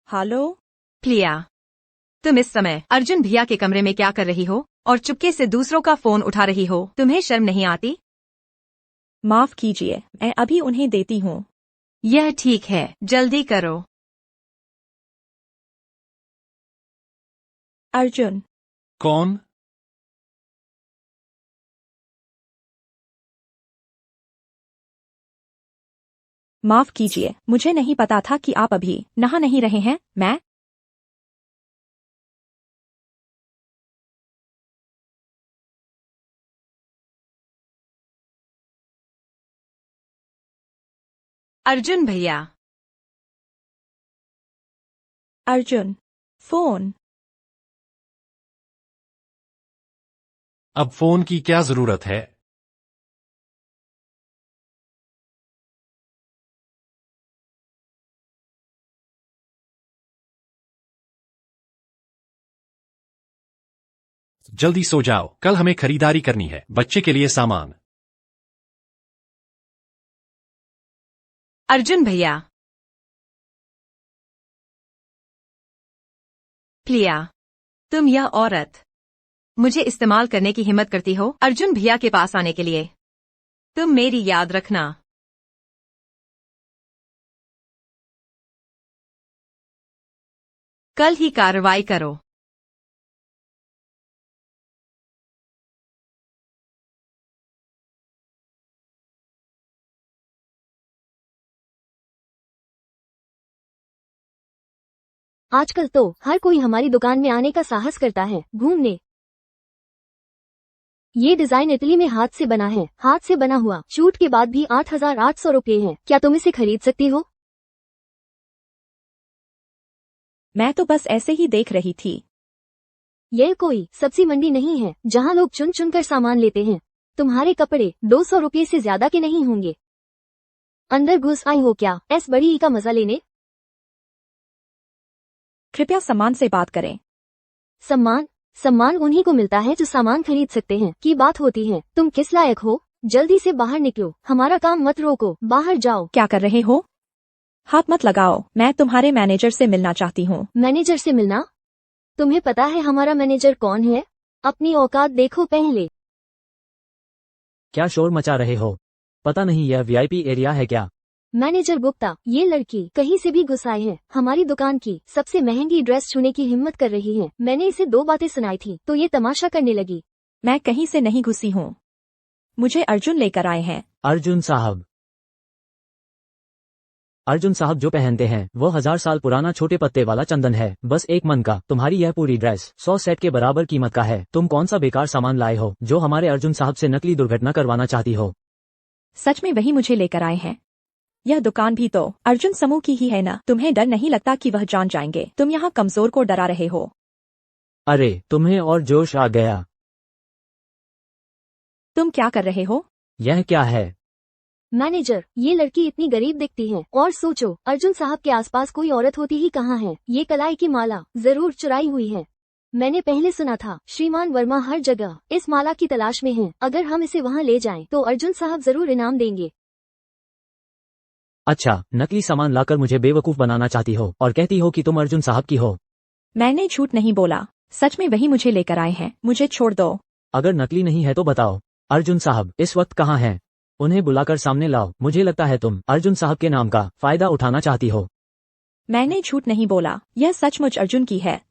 हेलो। प्रिया, तुम इस समय अर्जुन भैया के कमरे में क्या कर रही हो और चुपके से दूसरों का फोन उठा रही हो? तुम्हें शर्म नहीं आती? माफ कीजिए, मैं अभी उन्हें देती हूँ। यह ठीक है, जल्दी करो। अर्जुन। कौन? माफ कीजिए, मुझे नहीं पता था कि आप अभी नहा नहीं रहे हैं। मैं अर्जुन भैया। अर्जुन। फोन। अब फोन की क्या जरूरत है? जल्दी सो जाओ, कल हमें खरीदारी करनी है, बच्चे के लिए सामान। अर्जुन भैया। प्रिया, तुम यह औरत मुझे इस्तेमाल करने की हिम्मत करती हो अर्जुन भैया के पास आने के लिए? तुम मेरी याद रखना। कल ही कार्रवाई करो। आजकल तो हर कोई हमारी दुकान में आने का साहस करता है, घूमने। ये डिजाइन इटली में हाथ से बना है, हाथ से बना हुआ, छूट के बाद भी 8,800 रुपये है। क्या तुम इसे खरीद सकती हो? मैं तो बस ऐसे ही देख रही थी। यह कोई सब्जी मंडी नहीं है जहाँ लोग चुन चुन कर सामान लेते हैं। तुम्हारे कपड़े 200 रुपये से ज्यादा के नहीं होंगे। अंदर घुस आई हो क्या इस बड़ी ई का मजा लेने? कृपया सम्मान से बात करें। सम्मान? सम्मान उन्हीं को मिलता है जो सामान खरीद सकते हैं की बात होती है। तुम किस लायक हो? जल्दी से बाहर निकलो, हमारा काम मत रोको, बाहर जाओ। क्या कर रहे हो? हाथ मत लगाओ, मैं तुम्हारे मैनेजर से मिलना चाहती हूँ। मैनेजर से मिलना? तुम्हें पता है हमारा मैनेजर कौन है? अपनी औकात देखो पहले। क्या शोर मचा रहे हो? पता नहीं यह वीआईपी एरिया है क्या? मैनेजर गुप्ता, ये लड़की कहीं से भी घुस आई है, हमारी दुकान की सबसे महंगी ड्रेस छूने की हिम्मत कर रही है। मैंने इसे 2 बातें सुनाई थी तो ये तमाशा करने लगी। मैं कहीं से नहीं घुसी हूँ, मुझे अर्जुन लेकर आए हैं। अर्जुन साहब। अर्जुन साहब जो पहनते हैं वो 1000 साल पुराना छोटे पत्ते वाला चंदन है, बस एक मन का। तुम्हारी यह पूरी ड्रेस 100 सेट के बराबर कीमत का है। तुम कौन सा बेकार सामान लाए हो जो हमारे अर्जुन साहब से नकली दुर्घटना करवाना चाहती हो? सच में वही मुझे लेकर आए हैं। यह दुकान भी तो अर्जुन समूह की ही है ना? तुम्हें डर नहीं लगता कि वह जान जाएंगे? तुम यहाँ कमजोर को डरा रहे हो। अरे तुम्हें और जोश आ गया। तुम क्या कर रहे हो? यह क्या है? मैनेजर, ये लड़की इतनी गरीब दिखती है, और सोचो अर्जुन साहब के आसपास कोई औरत होती ही कहाँ है। ये कलाई की माला जरूर चुराई हुई है। मैंने पहले सुना था श्रीमान वर्मा हर जगह इस माला की तलाश में हैं। अगर हम इसे वहाँ ले जाएं तो अर्जुन साहब जरूर इनाम देंगे। अच्छा, नकली सामान लाकर मुझे बेवकूफ बनाना चाहती हो और कहती हो कि तुम अर्जुन साहब की हो। मैंने झूठ नहीं बोला, सच में वही मुझे लेकर आए हैं। मुझे छोड़ दो। अगर नकली नहीं है तो बताओ, अर्जुन साहब इस वक्त कहाँ हैं? उन्हें बुलाकर सामने लाओ। मुझे लगता है तुम अर्जुन साहब के नाम का फायदा उठाना चाहती हो। मैंने झूठ नहीं बोला, यह सचमुच अर्जुन की है।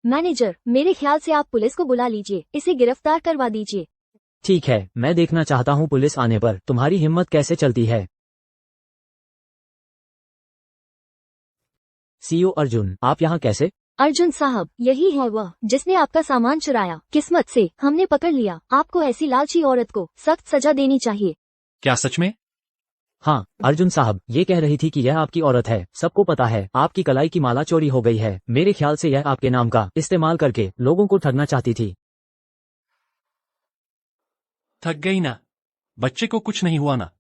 मैनेजर, मेरे ख्याल से आप पुलिस को बुला लीजिए, इसे गिरफ्तार करवा दीजिए। ठीक है, मैं देखना चाहता हूँ पुलिस आने पर तुम्हारी हिम्मत कैसे चलती है। सीओ अर्जुन, आप यहाँ कैसे? अर्जुन साहब, यही है वह जिसने आपका सामान चुराया। किस्मत से हमने पकड़ लिया। आपको ऐसी लालची औरत को सख्त सजा देनी चाहिए। क्या सच में? हाँ अर्जुन साहब, ये कह रही थी कि यह आपकी औरत है। सबको पता है आपकी कलाई की माला चोरी हो गई है। मेरे ख्याल से यह आपके नाम का इस्तेमाल करके लोगों को ठगना चाहती थी। थक गई ना? बच्चे को कुछ नहीं हुआ ना?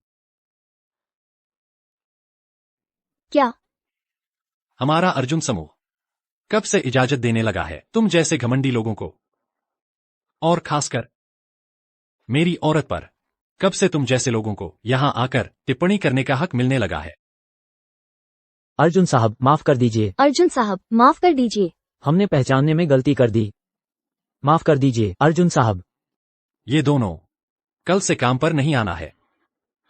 क्या? हमारा अर्जुन समूह कब से इजाजत देने लगा है तुम जैसे घमंडी लोगों को? और खासकर मेरी औरत पर कब से तुम जैसे लोगों को यहां आकर टिप्पणी करने का हक मिलने लगा है? अर्जुन साहब माफ कर दीजिए। अर्जुन साहब माफ कर दीजिए। हमने पहचानने में गलती कर दी। माफ कर दीजिए अर्जुन साहब। ये दोनों कल से काम पर नहीं आना है।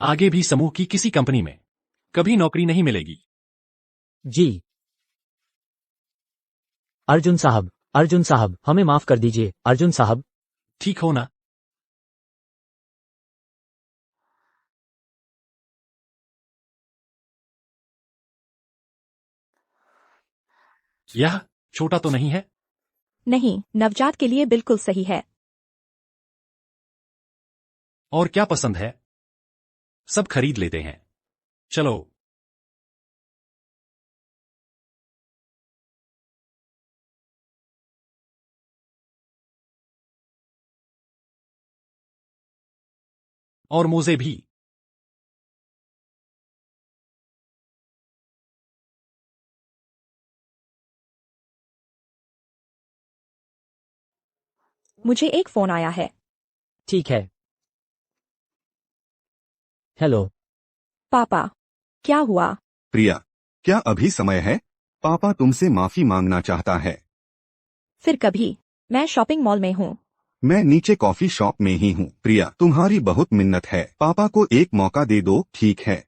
आगे भी समूह की किसी कंपनी में कभी नौकरी नहीं मिलेगी। जी अर्जुन साहब हमें माफ कर दीजिए। अर्जुन साहब ठीक हो ना? यह छोटा तो नहीं है? नहीं, नवजात के लिए बिल्कुल सही है। और क्या पसंद है? सब खरीद लेते हैं। चलो। और मोजे भी। मुझे एक फोन आया है। ठीक है। हेलो पापा, क्या हुआ? प्रिया, क्या अभी समय है? पापा तुमसे माफी मांगना चाहता है। फिर कभी। मैं शॉपिंग मॉल में हूँ। मैं नीचे कॉफी शॉप में ही हूँ। प्रिया, तुम्हारी बहुत मिन्नत है, पापा को एक मौका दे दो, ठीक है?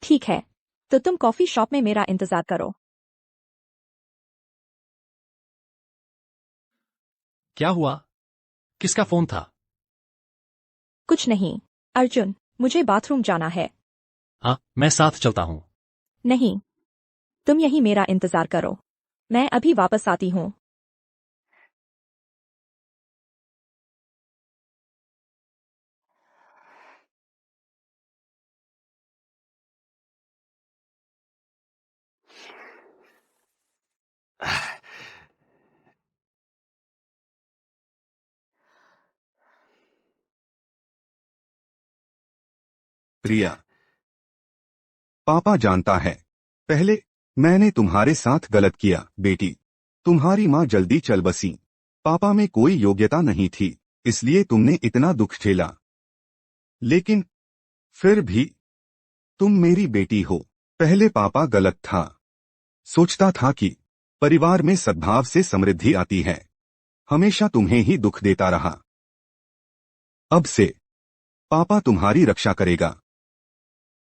ठीक है, तो तुम कॉफी शॉप में मेरा इंतजार करो। क्या हुआ? किसका फोन था? कुछ नहीं। अर्जुन, मुझे बाथरूम जाना है। हाँ, मैं साथ चलता हूँ। नहीं, तुम यही मेरा इंतजार करो, मैं अभी वापस आती हूँ। प्रिया, पापा जानता है, पहले मैंने तुम्हारे साथ गलत किया। बेटी, तुम्हारी माँ जल्दी चल बसी। पापा में कोई योग्यता नहीं थी, इसलिए तुमने इतना दुख झेला। लेकिन फिर भी तुम मेरी बेटी हो। पहले पापा गलत था, सोचता था कि परिवार में सद्भाव से समृद्धि आती है। हमेशा तुम्हें ही दुख देता रहा। अब से पापा तुम्हारी रक्षा करेगा।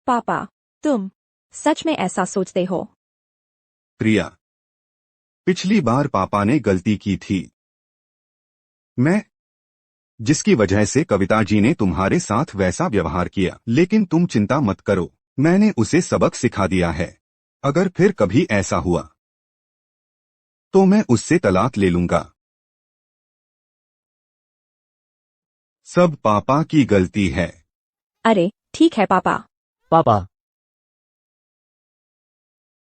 पापा, तुम सच में ऐसा सोचते हो? प्रिया, पिछली बार पापा ने गलती की थी, मैं जिसकी वजह से कविता जी ने तुम्हारे साथ वैसा व्यवहार किया। लेकिन तुम चिंता मत करो, मैंने उसे सबक सिखा दिया है। अगर फिर कभी ऐसा हुआ तो मैं उससे तलाक ले लूंगा। सब पापा की गलती है। अरे ठीक है पापा, पापा,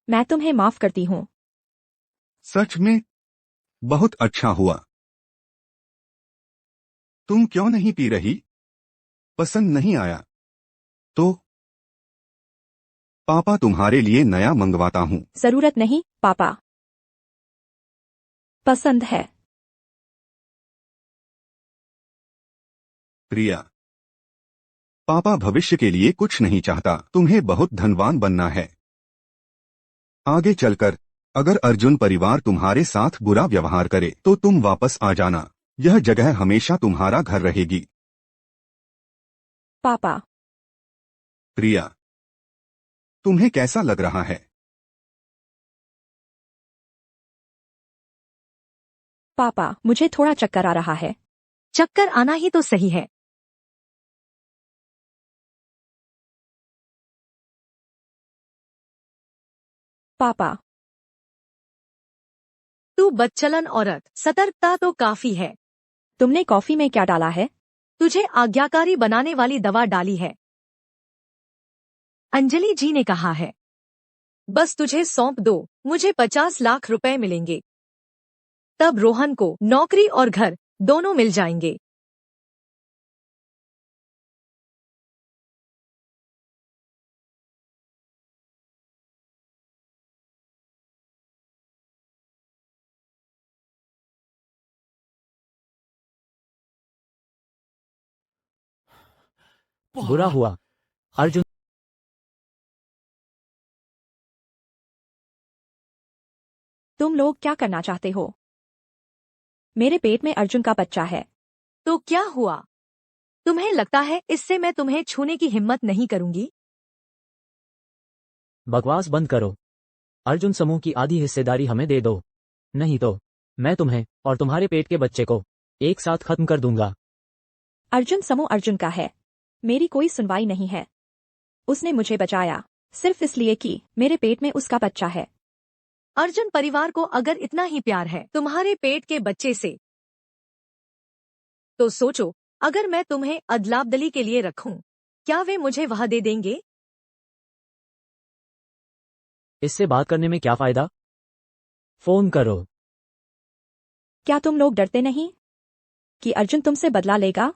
मैं तुम्हें माफ करती हूँ। सच में? बहुत अच्छा हुआ। तुम क्यों नहीं पी रही? पसंद नहीं आया तो पापा तुम्हारे लिए नया मंगवाता हूँ। जरूरत नहीं पापा, पसंद है। प्रिया, पापा भविष्य के लिए कुछ नहीं चाहता, तुम्हें बहुत धनवान बनना है। आगे चलकर अगर अर्जुन परिवार तुम्हारे साथ बुरा व्यवहार करे तो तुम वापस आ जाना, यह जगह हमेशा तुम्हारा घर रहेगी। पापा, प्रिया, तुम्हें कैसा लग रहा है? पापा मुझे थोड़ा चक्कर आ रहा है। चक्कर आना ही तो सही है। पापा, तू बदचलन औरत, सतर्कता तो काफी है। तुमने कॉफी में क्या डाला है? तुझे आज्ञाकारी बनाने वाली दवा डाली है, अंजलि जी ने कहा है। बस तुझे सौंप दो, मुझे 50 लाख रुपए मिलेंगे। तब रोहन को नौकरी और घर दोनों मिल जाएंगे। बुरा हुआ। अर्जुन, तुम लोग क्या करना चाहते हो? मेरे पेट में अर्जुन का बच्चा है। तो क्या हुआ? तुम्हें लगता है इससे मैं तुम्हें छूने की हिम्मत नहीं करूंगी? बकवास बंद करो। अर्जुन समूह की आधी हिस्सेदारी हमें दे दो, नहीं तो मैं तुम्हें और तुम्हारे पेट के बच्चे को एक साथ खत्म कर दूंगा। अर्जुन समूह अर्जुन का है, मेरी कोई सुनवाई नहीं है। उसने मुझे बचाया सिर्फ इसलिए कि मेरे पेट में उसका बच्चा है। अर्जुन परिवार को अगर इतना ही प्यार है तुम्हारे पेट के बच्चे से, तो सोचो अगर मैं तुम्हें अदलाबदली के लिए रखूं, क्या वे मुझे वह दे देंगे? इससे बात करने में क्या फायदा? फोन करो। क्या तुम लोग डरते नहीं कि अर्जुन तुमसे बदला लेगा?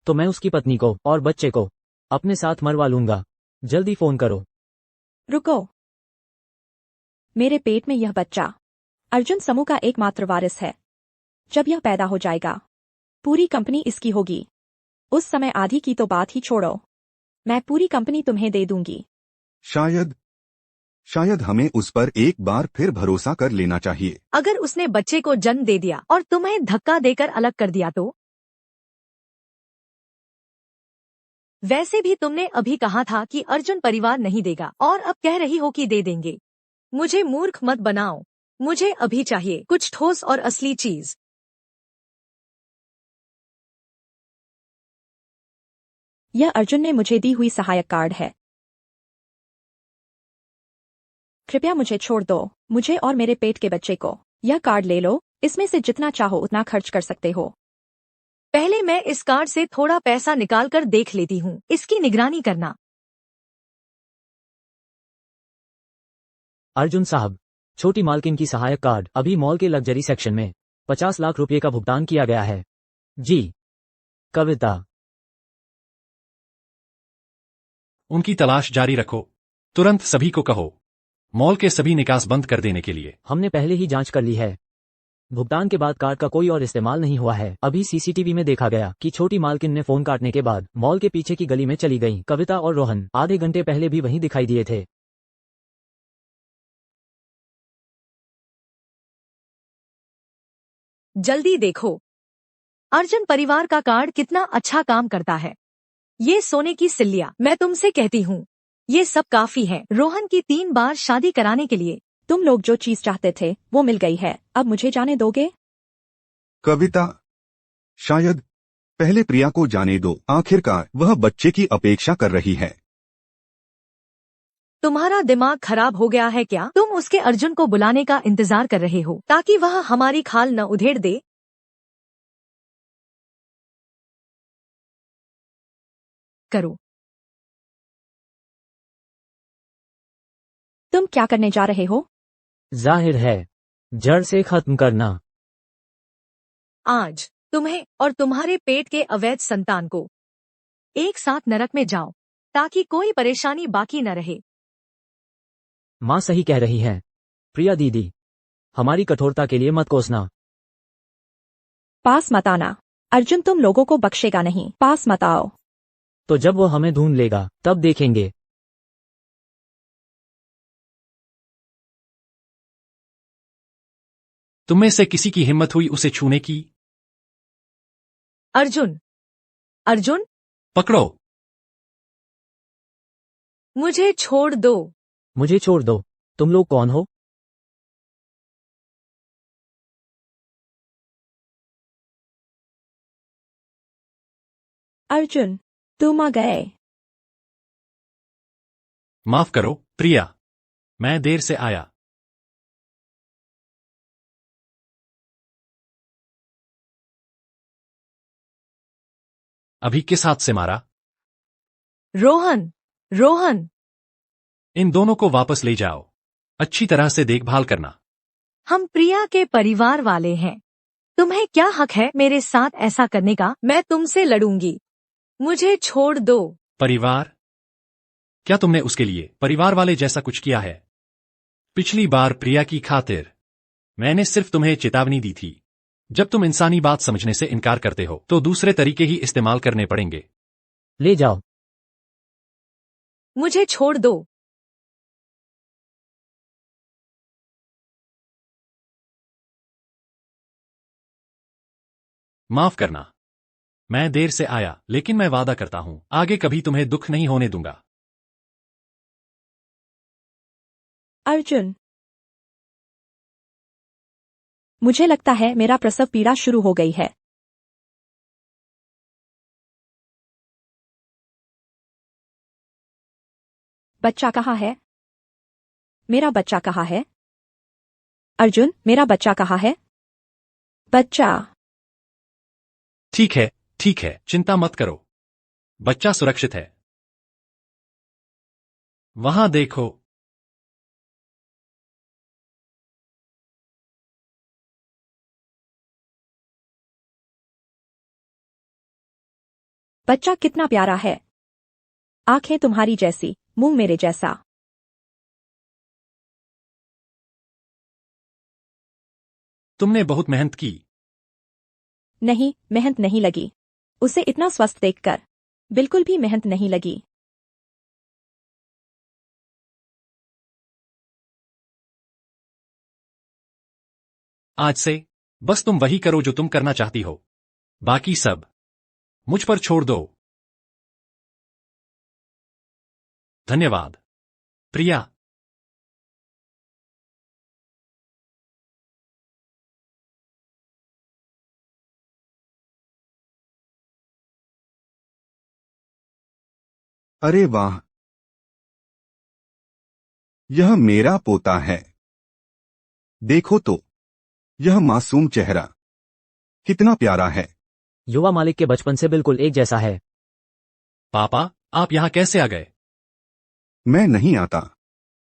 तो मैं उसकी पत्नी को और बच्चे को अपने साथ मरवा लूंगा। जल्दी फोन करो। रुको, मेरे पेट में यह बच्चा अर्जुन समूह का एकमात्र वारिस है। जब यह पैदा हो जाएगा पूरी कंपनी इसकी होगी। उस समय आधी की तो बात ही छोड़ो, मैं पूरी कंपनी तुम्हें दे दूंगी। शायद हमें उस पर एक बार फिर भरोसा कर लेना चाहिए। अगर उसने बच्चे को जन्म दे दिया और तुम्हें धक्का देकर अलग कर दिया तो? वैसे भी तुमने अभी कहा था कि अर्जुन परिवार नहीं देगा और अब कह रही हो कि दे देंगे। मुझे मूर्ख मत बनाओ, मुझे अभी चाहिए कुछ ठोस और असली चीज। यह अर्जुन ने मुझे दी हुई सहायक कार्ड है। कृपया मुझे छोड़ दो, मुझे और मेरे पेट के बच्चे को। यह कार्ड ले लो, इसमें से जितना चाहो उतना खर्च कर सकते हो। पहले मैं इस कार्ड से थोड़ा पैसा निकाल कर देख लेती हूँ, इसकी निगरानी करना। अर्जुन साहब, छोटी मालकिन की सहायक कार्ड अभी मॉल के लग्जरी सेक्शन में 50 लाख रुपए का भुगतान किया गया है। जी। कविता, उनकी तलाश जारी रखो। तुरंत सभी को कहो मॉल के सभी निकास बंद कर देने के लिए। हमने पहले ही जांच कर ली है। भुगतान के बाद कार्ड का कोई और इस्तेमाल नहीं हुआ है। अभी सीसीटीवी में देखा गया कि छोटी मालकिन ने फोन काटने के बाद मॉल के पीछे की गली में चली गई। कविता और रोहन आधे घंटे पहले भी वहीं दिखाई दिए थे। जल्दी देखो, अर्जुन परिवार का कार्ड कितना अच्छा काम करता है। ये सोने की सिल्लियाँ, मैं तुमसे कहती हूँ ये सब काफी है रोहन की 3 बार शादी कराने के लिए। तुम लोग जो चीज चाहते थे वो मिल गई है, अब मुझे जाने दोगे? कविता, शायद पहले प्रिया को जाने दो, आखिरकार वह बच्चे की अपेक्षा कर रही है। तुम्हारा दिमाग खराब हो गया है क्या? तुम उसके अर्जुन को बुलाने का इंतजार कर रहे हो ताकि वह हमारी खाल न उधेड़ दे। करो। तुम क्या करने जा रहे हो? जाहिर है, जड़ से खत्म करना। आज तुम्हें और तुम्हारे पेट के अवैध संतान को एक साथ नरक में जाओ, ताकि कोई परेशानी बाकी न रहे। माँ सही कह रही है। प्रिया दीदी, हमारी कठोरता के लिए मत कोसना। पास मत आना। अर्जुन तुम लोगों को बख्शेगा नहीं। पास मत आओ। तो जब वो हमें ढूंढ लेगा तब देखेंगे। तुम में से किसी की हिम्मत हुई उसे छूने की? अर्जुन, अर्जुन, पकड़ो। मुझे छोड़ दो। मुझे छोड़ दो। तुम लोग कौन हो? अर्जुन, तुम आ गए। माफ करो प्रिया, मैं देर से आया। अभी किस हाथ से मारा? रोहन, रोहन, इन दोनों को वापस ले जाओ। अच्छी तरह से देखभाल करना। हम प्रिया के परिवार वाले हैं। तुम्हें क्या हक है मेरे साथ ऐसा करने का? मैं तुमसे लड़ूंगी। मुझे छोड़ दो। परिवार? क्या तुमने उसके लिए परिवार वाले जैसा कुछ किया है? पिछली बार प्रिया की खातिर मैंने सिर्फ तुम्हें चेतावनी दी थी। जब तुम इंसानी बात समझने से इनकार करते हो तो दूसरे तरीके ही इस्तेमाल करने पड़ेंगे। ले जाओ। मुझे छोड़ दो। माफ करना, मैं देर से आया, लेकिन मैं वादा करता हूं आगे कभी तुम्हें दुख नहीं होने दूंगा। अर्जुन, मुझे लगता है मेरा प्रसव पीड़ा शुरू हो गई है। बच्चा कहाँ है? मेरा बच्चा कहाँ है? अर्जुन, मेरा बच्चा कहाँ है? बच्चा। ठीक है, ठीक है, चिंता मत करो। बच्चा सुरक्षित है। वहां देखो। बच्चा कितना प्यारा है। आंखें तुम्हारी जैसी, मुंह मेरे जैसा। तुमने बहुत मेहनत की। नहीं, मेहनत नहीं लगी। उसे इतना स्वस्थ देखकर बिल्कुल भी मेहनत नहीं लगी। आज से बस तुम वही करो जो तुम करना चाहती हो। बाकी सब मुझ पर छोड़ दो। धन्यवाद प्रिया। अरे वाह, यह मेरा पोता है। देखो तो, यह मासूम चेहरा कितना प्यारा है। युवा मालिक के बचपन से बिल्कुल एक जैसा है। पापा, आप यहां कैसे आ गए? मैं नहीं आता।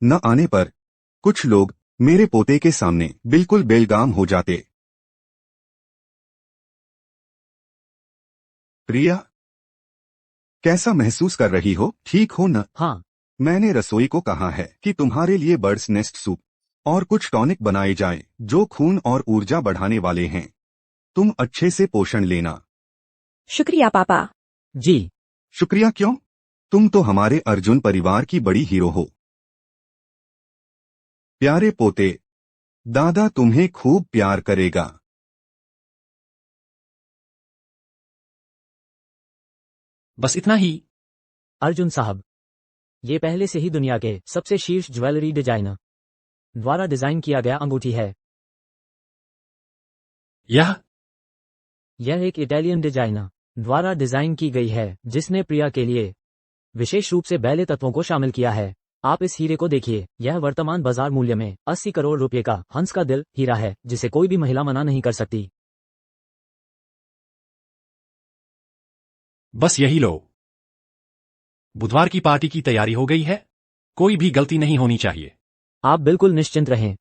न आने पर कुछ लोग मेरे पोते के सामने बिल्कुल बेलगाम हो जाते। प्रिया, कैसा महसूस कर रही हो? ठीक हो न? हाँ। मैंने रसोई को कहा है कि तुम्हारे लिए बर्ड्स नेस्ट सूप और कुछ टॉनिक बनाए जाएं, जो खून और ऊर्जा बढ़ाने वाले हैं। तुम अच्छे से पोषण लेना। शुक्रिया पापा। जी। शुक्रिया क्यों? तुम तो हमारे अर्जुन परिवार की बड़ी हीरो हो। प्यारे पोते, दादा तुम्हें खूब प्यार करेगा। बस इतना ही? अर्जुन साहब, ये पहले से ही दुनिया के सबसे शीर्ष ज्वेलरी डिजाइनर द्वारा डिजाइन किया गया अंगूठी है। यह एक इटालियन डिजाइनर द्वारा डिजाइन की गई है, जिसने प्रिया के लिए विशेष रूप से बैले तत्वों को शामिल किया है। आप इस हीरे को देखिए। यह वर्तमान बाजार मूल्य में 80 करोड़ रुपए का हंस का दिल हीरा है, जिसे कोई भी महिला मना नहीं कर सकती। बस यही लो। बुधवार की पार्टी की तैयारी हो गई है। कोई भी गलती नहीं होनी चाहिए। आप बिल्कुल निश्चिंत रहें।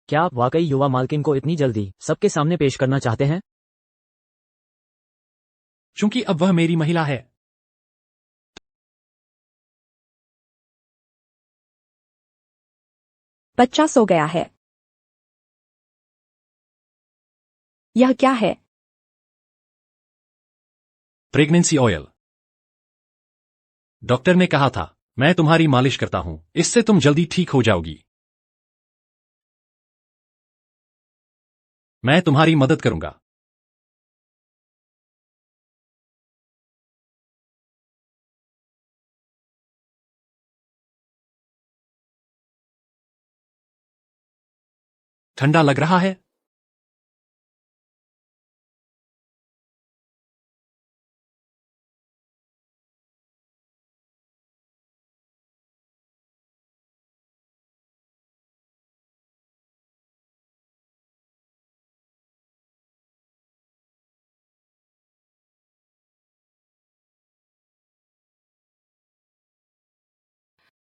क्या आप वाकई युवा मालकिन को इतनी जल्दी सबके सामने पेश करना चाहते हैं? चूंकि अब वह मेरी महिला है। बच्चा सो गया है। यह क्या है? Pregnancy oil. डॉक्टर ने कहा था, मैं तुम्हारी मालिश करता हूं, इससे तुम जल्दी ठीक हो जाओगी। मैं तुम्हारी मदद करूंगा। ठंडा लग रहा है?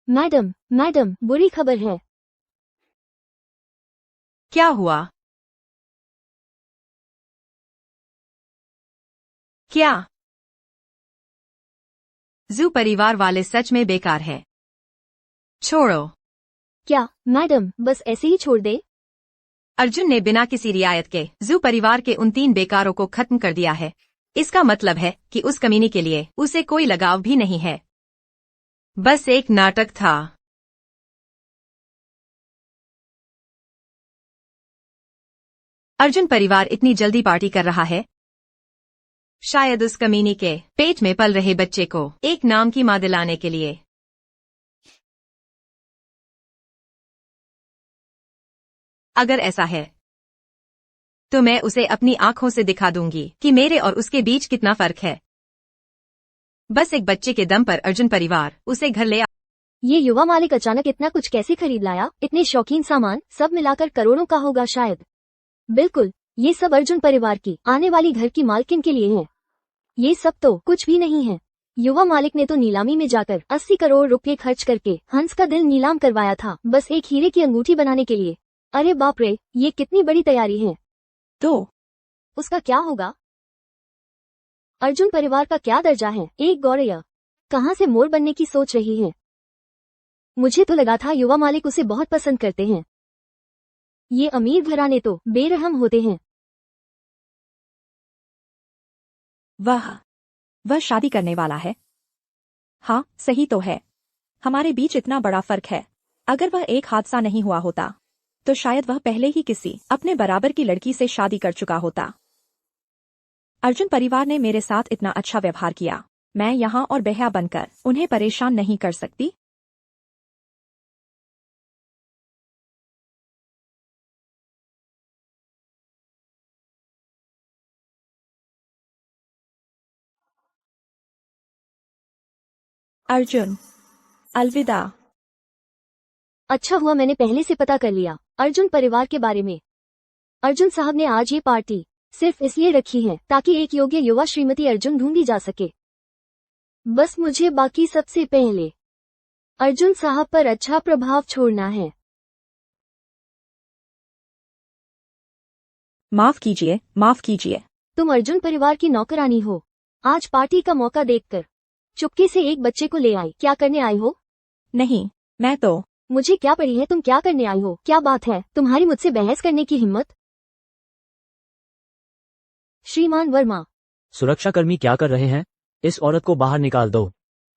मैडम, मैडम, बुरी खबर है। क्या हुआ? क्या? जू परिवार वाले सच में बेकार है। छोड़ो। क्या मैडम, बस ऐसे ही छोड़ दे? अर्जुन ने बिना किसी रियायत के जू परिवार के उन 3 बेकारों को खत्म कर दिया है। इसका मतलब है कि उस कमीनी के लिए उसे कोई लगाव भी नहीं है। बस एक नाटक था। अर्जुन परिवार इतनी जल्दी पार्टी कर रहा है, शायद उस कमीनी के पेट में पल रहे बच्चे को एक नाम की मां दिलाने के लिए। अगर ऐसा है तो मैं उसे अपनी आंखों से दिखा दूंगी कि मेरे और उसके बीच कितना फर्क है। बस एक बच्चे के दम पर अर्जुन परिवार उसे घर ले ये युवा मालिक अचानक इतना कुछ कैसे खरीद लाया? इतने शौकीन सामान, सब मिलाकर करोड़ों का होगा शायद। बिल्कुल, ये सब अर्जुन परिवार की आने वाली घर की मालकिन के लिए है। ये सब तो कुछ भी नहीं है। युवा मालिक ने तो नीलामी में जाकर 80 करोड़ रुपए खर्च करके हंस का दिल नीलाम करवाया था, बस एक हीरे की अंगूठी बनाने के लिए। अरे बाप रे, ये कितनी बड़ी तैयारी है। तो उसका क्या होगा? अर्जुन परिवार का क्या दर्जा है? एक गौरैया कहाँ से मोर बनने की सोच रही है? मुझे तो लगा था युवा मालिक उसे बहुत पसंद करते हैं। ये अमीर घराने तो बेरहम होते हैं। वह शादी करने वाला है। हाँ, सही तो है। हमारे बीच इतना बड़ा फर्क है। अगर वह एक हादसा नहीं हुआ होता तो शायद वह पहले ही किसी अपने बराबर की लड़की से शादी कर चुका होता। अर्जुन परिवार ने मेरे साथ इतना अच्छा व्यवहार किया, मैं यहाँ और बेहया बनकर उन्हें परेशान नहीं कर सकती। अर्जुन, अलविदा। अच्छा हुआ मैंने पहले से पता कर लिया अर्जुन परिवार के बारे में। अर्जुन साहब ने आज ये पार्टी सिर्फ इसलिए रखी है ताकि एक योग्य युवा श्रीमती अर्जुन ढूंढी जा सके। बस मुझे बाकी सबसे पहले अर्जुन साहब पर अच्छा प्रभाव छोड़ना है। माफ कीजिए, माफ कीजिए। तुम अर्जुन परिवार की नौकरानी हो। आज पार्टी का मौका देखकर चुपके से एक बच्चे को ले आई। क्या करने आई हो? नहीं, मैं तो मुझे क्या पड़ी है तुम क्या करने आई हो? क्या बात है तुम्हारी मुझसे बहस करने की हिम्मत? श्रीमान वर्मा। सुरक्षाकर्मी क्या कर रहे हैं? इस औरत को बाहर निकाल दो।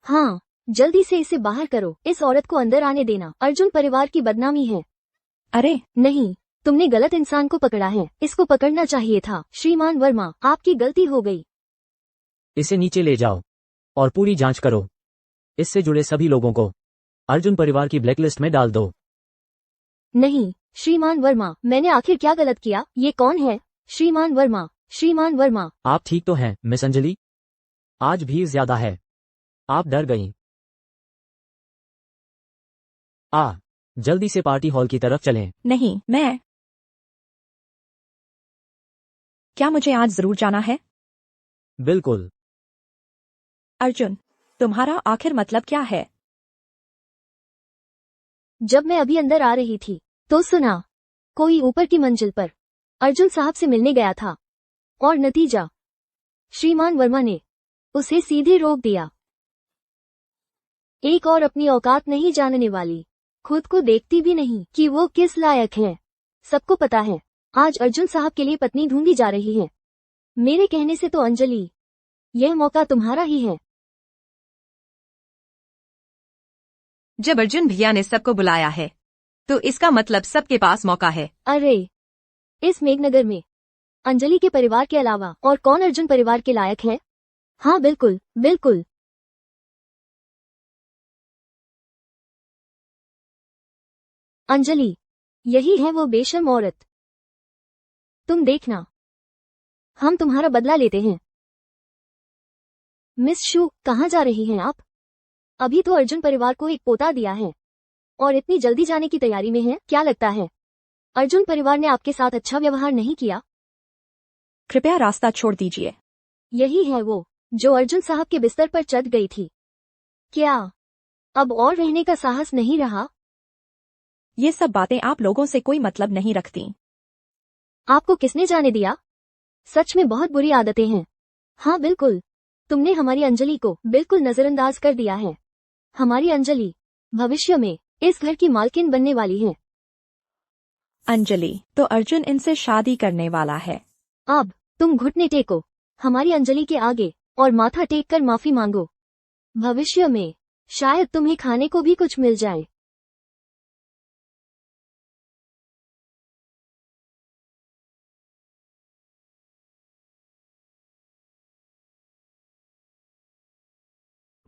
हाँ, जल्दी से इसे बाहर करो। इस औरत को अंदर आने देना अर्जुन परिवार की बदनामी है। अरे नहीं, तुमने गलत इंसान को पकड़ा है। इसको पकड़ना चाहिए था। श्रीमान वर्मा, आपकी गलती हो गई। इसे नीचे ले जाओ और पूरी जांच करो। इससे जुड़े सभी लोगों को अर्जुन परिवार की ब्लैकलिस्ट में डाल दो। नहीं, श्रीमान वर्मा, मैंने आखिर क्या गलत किया? ये कौन है? श्रीमान वर्मा, श्रीमान वर्मा। आप ठीक तो हैं मिस अंजलि? आज भीड़ ज्यादा है, आप डर गईं। जल्दी से पार्टी हॉल की तरफ चलें। नहीं, मैं क्या मुझे आज जरूर जाना है? बिल्कुल। अर्जुन, तुम्हारा आखिर मतलब क्या है? जब मैं अभी अंदर आ रही थी तो सुना कोई ऊपर की मंजिल पर अर्जुन साहब से मिलने गया था और नतीजा श्रीमान वर्मा ने उसे सीधे रोक दिया। एक और अपनी औकात नहीं जानने वाली, खुद को देखती भी नहीं कि वो किस लायक है। सबको पता है आज अर्जुन साहब के लिए पत्नी ढूंढी जा रही है। मेरे कहने से तो अंजलि, यह मौका तुम्हारा ही है। जब अर्जुन भैया ने सबको बुलाया है तो इसका मतलब सबके पास मौका है। अरे, इस मेघनगर में अंजलि के परिवार के अलावा और कौन अर्जुन परिवार के लायक है? हाँ बिल्कुल बिल्कुल। अंजलि, यही है वो बेशर्म औरत। तुम देखना, हम तुम्हारा बदला लेते हैं। मिस शू, कहाँ जा रही हैं आप? अभी तो अर्जुन परिवार को एक पोता दिया है और इतनी जल्दी जाने की तैयारी में है। क्या लगता है अर्जुन परिवार ने आपके साथ अच्छा व्यवहार नहीं किया? कृपया रास्ता छोड़ दीजिए। यही है वो जो अर्जुन साहब के बिस्तर पर चढ़ गई थी। क्या अब और रहने का साहस नहीं रहा? ये सब बातें आप लोगों से कोई मतलब नहीं रखती। आपको किसने जाने दिया? सच में बहुत बुरी आदतें हैं। हाँ बिल्कुल, तुमने हमारी अंजलि को बिल्कुल नजरअंदाज कर दिया है। हमारी अंजलि भविष्य में इस घर की मालकिन बनने वाली है। अंजलि, तो अर्जुन इनसे शादी करने वाला है। अब तुम घुटने टेको हमारी अंजलि के आगे और माथा टेक कर माफी मांगो। भविष्य में शायद तुम्हें खाने को भी कुछ मिल जाए।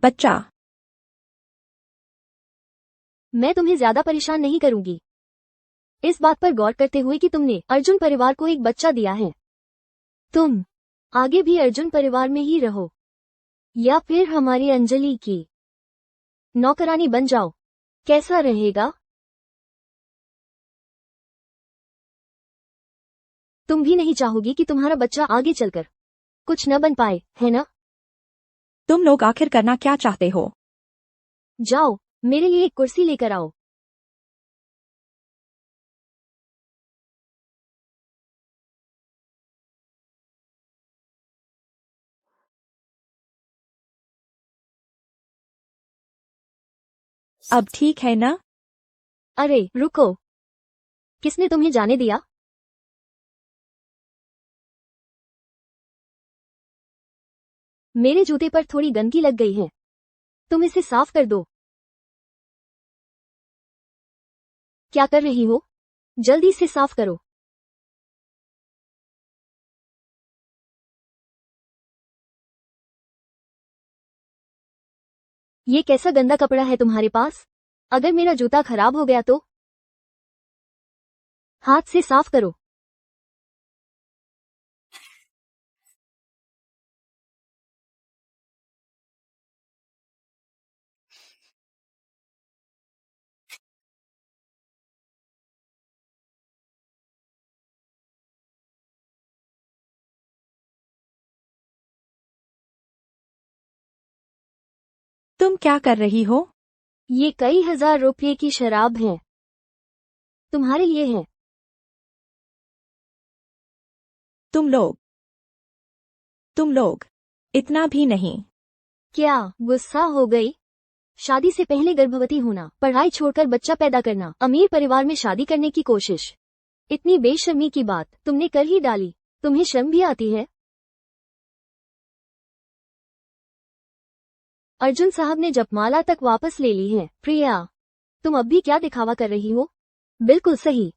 बच्चा, मैं तुम्हें ज्यादा परेशान नहीं करूंगी। इस बात पर गौर करते हुए कि तुमने अर्जुन परिवार को एक बच्चा दिया है, तुम आगे भी अर्जुन परिवार में ही रहो या फिर हमारी अंजलि की नौकरानी बन जाओ। कैसा रहेगा? तुम भी नहीं चाहोगी कि तुम्हारा बच्चा आगे चलकर कुछ न बन पाए, है ना? तुम लोग आखिर करना क्या चाहते हो? जाओ, मेरे लिए एक कुर्सी लेकर आओ। अब ठीक है ना? अरे रुको, किसने तुम्हें जाने दिया? मेरे जूते पर थोड़ी गंदगी लग गई है, तुम इसे साफ कर दो। क्या कर रही हो? जल्दी से साफ करो। ये कैसा गंदा कपड़ा है तुम्हारे पास? अगर मेरा जूता खराब हो गया तो? हाथ से साफ करो। तुम क्या कर रही हो? ये कई हजार रुपये की शराब है, तुम्हारे लिए है। तुम लोग इतना भी नहीं। क्या गुस्सा हो गई? शादी से पहले गर्भवती होना, पढ़ाई छोड़कर बच्चा पैदा करना, अमीर परिवार में शादी करने की कोशिश, इतनी बेशर्मी की बात तुमने कर ही डाली। तुम्हें शर्म भी आती है? अर्जुन साहब ने जपमाला तक वापस ले ली है। प्रिया, तुम अब भी क्या दिखावा कर रही हो? बिल्कुल सही।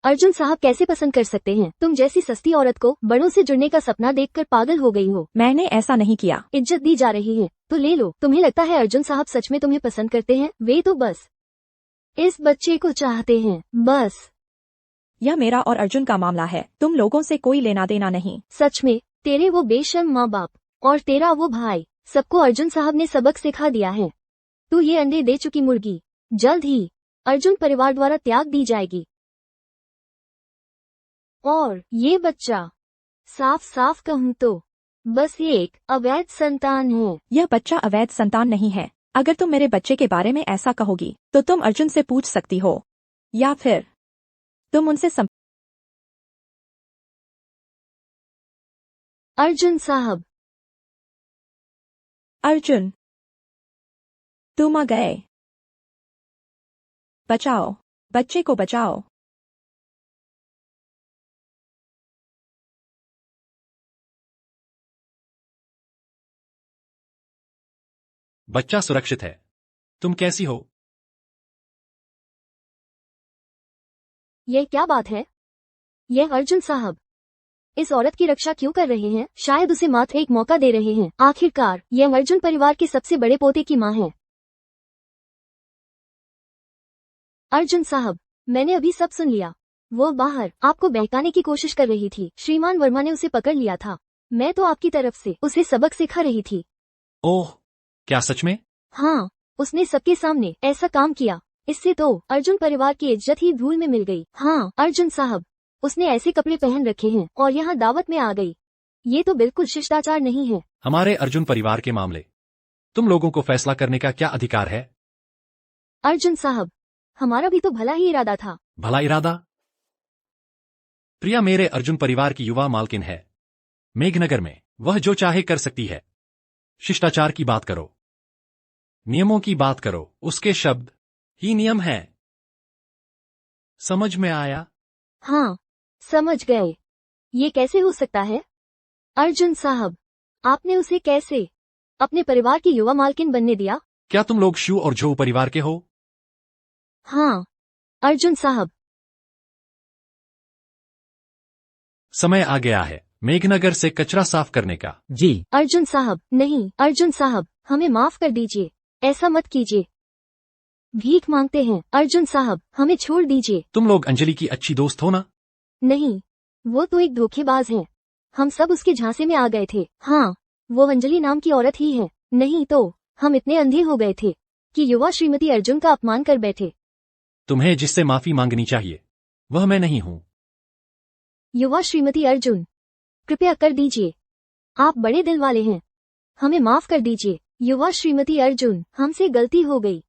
अर्जुन साहब कैसे पसंद कर सकते हैं? तुम जैसी सस्ती औरत को बड़ों से जुड़ने का सपना देखकर पागल हो गई हो। मैंने ऐसा नहीं किया। इज्जत दी जा रही है तो ले लो। तुम्हें लगता है अर्जुन साहब सच में तुम्हें पसंद करते हैं? वे तो बस इस बच्चे को चाहते हैं, बस। यह मेरा और अर्जुन का मामला है, तुम लोगों से कोई लेना देना नहीं। सच में तेरे वो बेशर्म माँ बाप और तेरा वो भाई, सबको अर्जुन साहब ने सबक सिखा दिया है। तू ये अंडे दे चुकी मुर्गी जल्द ही अर्जुन परिवार द्वारा त्याग दी जाएगी। और ये बच्चा, साफ साफ कहूँ तो बस एक अवैध संतान है। यह बच्चा अवैध संतान नहीं है, अगर तुम मेरे बच्चे के बारे में ऐसा कहोगी तो तुम अर्जुन से पूछ सकती हो, या फिर तुम उनसे अर्जुन साहब। अर्जुन, तुम आ गए। बचाओ, बच्चे को बचाओ। बच्चा सुरक्षित है। तुम कैसी हो? यह क्या बात है? यह अर्जुन साहब इस औरत की रक्षा क्यों कर रहे हैं? शायद उसे मात्र एक मौका दे रहे हैं। आखिरकार यह अर्जुन परिवार के सबसे बड़े पोते की मां है। अर्जुन साहब, मैंने अभी सब सुन लिया। वो बाहर आपको बहकाने की कोशिश कर रही थी। श्रीमान वर्मा ने उसे पकड़ लिया था। मैं तो आपकी तरफ से उसे सबक सिखा रही थी। ओह, क्या सच में? हाँ, उसने सबके सामने ऐसा काम किया। इससे तो अर्जुन परिवार की इज्जत ही धूल में मिल गई। हाँ अर्जुन साहब, उसने ऐसे कपड़े पहन रखे हैं और यहाँ दावत में आ गई। ये तो बिल्कुल शिष्टाचार नहीं है। हमारे अर्जुन परिवार के मामले तुम लोगों को फैसला करने का क्या अधिकार है? अर्जुन साहब, हमारा भी तो भला ही इरादा था। भला इरादा? प्रिया मेरे अर्जुन परिवार की युवा मालकिन है। मेघनगर में वह जो चाहे कर सकती है। शिष्टाचार की बात करो, नियमों की बात करो, उसके शब्द ही नियम हैं। समझ में आया? हाँ, समझ गए। ये कैसे हो सकता है? अर्जुन साहब, आपने उसे कैसे अपने परिवार की युवा मालकिन बनने दिया? क्या तुम लोग शू और झो परिवार के हो? हाँ अर्जुन साहब। समय आ गया है मेघनगर से कचरा साफ करने का। जी। अर्जुन साहब, नहीं अर्जुन साहब, हमें माफ कर दीजिए। ऐसा मत कीजिए। भीख मांगते हैं अर्जुन साहब, हमें छोड़ दीजिए। तुम लोग अंजलि की अच्छी दोस्त हो ना? नहीं, वो तो एक धोखेबाज है। हम सब उसके झांसे में आ गए थे। हाँ, वो अंजलि नाम की औरत ही है। नहीं तो हम इतने अंधे हो गए थे कि युवा श्रीमती अर्जुन का अपमान कर बैठे। तुम्हें जिससे माफी मांगनी चाहिए वह मैं नहीं हूँ। युवा श्रीमती अर्जुन, कृपया कर दीजिए। आप बड़े दिल वाले हैं। हमें माफ कर दीजिए। युवा श्रीमती अर्जुन, हमसे गलती हो गई।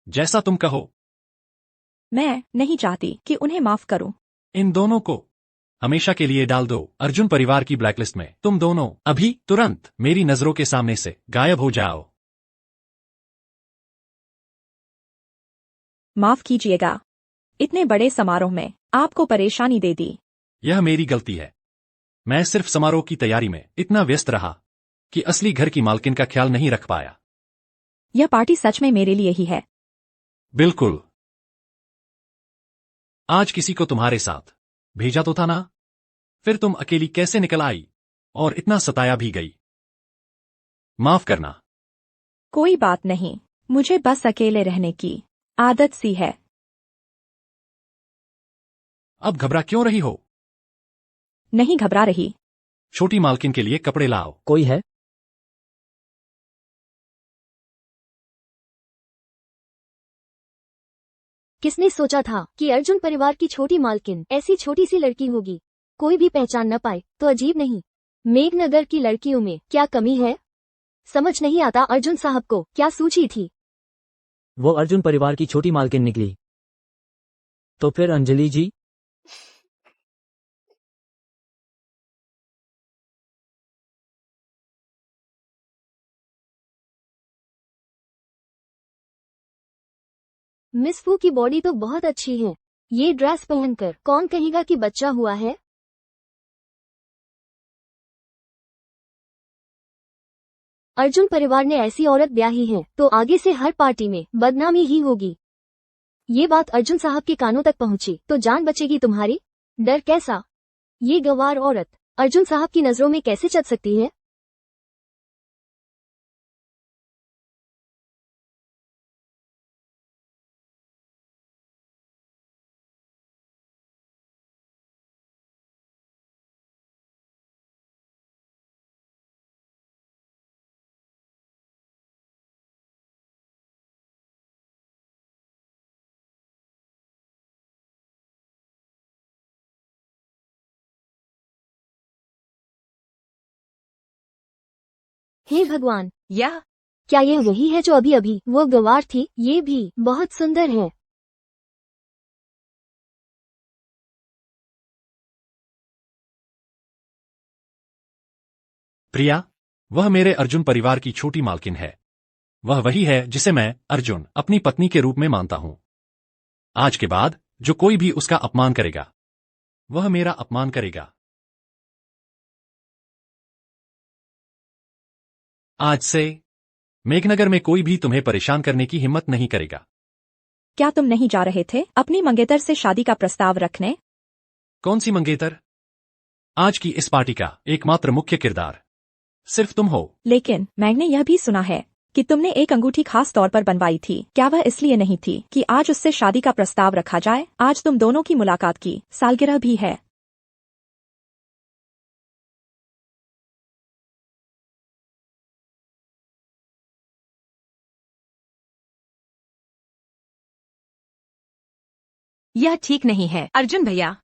जैसा तुम कहो। मैं नहीं चाहती कि उन्हें माफ करूं। इन दोनों को हमेशा के लिए डाल दो अर्जुन परिवार की ब्लैकलिस्ट में। तुम दोनों अभी तुरंत मेरी नजरों के सामने से गायब हो जाओ। माफ कीजिएगा, इतने बड़े समारोह में आपको परेशानी दे दी। यह मेरी गलती है। मैं सिर्फ समारोह की तैयारी में इतना व्यस्त रहा कि असली घर की मालकिन का ख्याल नहीं रख पाया। यह पार्टी सच में मेरे लिए ही है। बिल्कुल। आज किसी को तुम्हारे साथ भेजा तो था ना? फिर तुम अकेली कैसे निकल आई और इतना सताया भी गई? माफ करना। कोई बात नहीं, मुझे बस अकेले रहने की आदत सी है। अब घबरा क्यों रही हो? नहीं घबरा रही। छोटी मालकिन के लिए कपड़े लाओ। कोई है? किसने सोचा था कि अर्जुन परिवार की छोटी मालकिन ऐसी छोटी सी लड़की होगी? कोई भी पहचान न पाए तो अजीब नहीं। मेघनगर की लड़कियों में क्या कमी है? समझ नहीं आता अर्जुन साहब को क्या सूझी थी। वो अर्जुन परिवार की छोटी मालकिन निकली। तो फिर अंजलि जी? मिस फू की बॉडी तो बहुत अच्छी है। ये ड्रेस पहनकर कौन कहेगा कि बच्चा हुआ है? अर्जुन परिवार ने ऐसी औरत ब्याही है तो आगे से हर पार्टी में बदनामी ही होगी। ये बात अर्जुन साहब के कानों तक पहुंची तो जान बचेगी तुम्हारी। डर कैसा? ये गंवार औरत अर्जुन साहब की नजरों में कैसे चढ़ सकती है? हे भगवान, यह क्या यह वही है जो अभी अभी वो गवार थी? ये भी बहुत सुंदर है। प्रिया, वह मेरे अर्जुन परिवार की छोटी मालकिन है। वह वही है जिसे मैं, अर्जुन, अपनी पत्नी के रूप में मानता हूं। आज के बाद जो कोई भी उसका अपमान करेगा, वह मेरा अपमान करेगा। आज से मेघनगर में कोई भी तुम्हें परेशान करने की हिम्मत नहीं करेगा। क्या तुम नहीं जा रहे थे अपनी मंगेतर से शादी का प्रस्ताव रखने? कौन सी मंगेतर? आज की इस पार्टी का एकमात्र मुख्य किरदार सिर्फ तुम हो। लेकिन मैंने यह भी सुना है कि तुमने एक अंगूठी खास तौर पर बनवाई थी। क्या वह इसलिए नहीं थी कि आज उससे शादी का प्रस्ताव रखा जाए? आज तुम दोनों की मुलाकात की सालगिरह भी है। यह ठीक नहीं है अर्जुन भैया।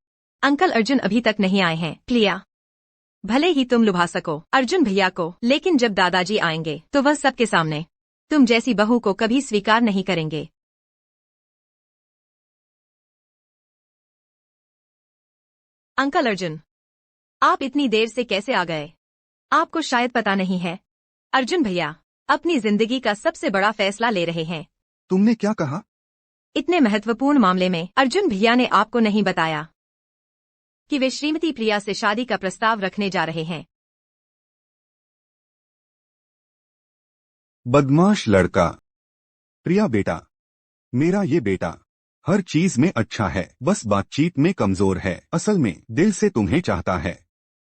अंकल अर्जुन अभी तक नहीं आए हैं। प्रिया, भले ही तुम लुभा सको अर्जुन भैया को, लेकिन जब दादाजी आएंगे तो वह सबके सामने तुम जैसी बहू को कभी स्वीकार नहीं करेंगे। अंकल अर्जुन, आप इतनी देर से कैसे आ गए? आपको शायद पता नहीं है, अर्जुन भैया अपनी जिंदगी का सबसे बड़ा फैसला ले रहे हैं। तुमने क्या कहा? इतने महत्वपूर्ण मामले में अर्जुन भैया ने आपको नहीं बताया कि वे श्रीमती प्रिया से शादी का प्रस्ताव रखने जा रहे हैं। बदमाश लड़का। प्रिया बेटा, मेरा ये बेटा हर चीज में अच्छा है, बस बातचीत में कमजोर है। असल में दिल से तुम्हें चाहता है,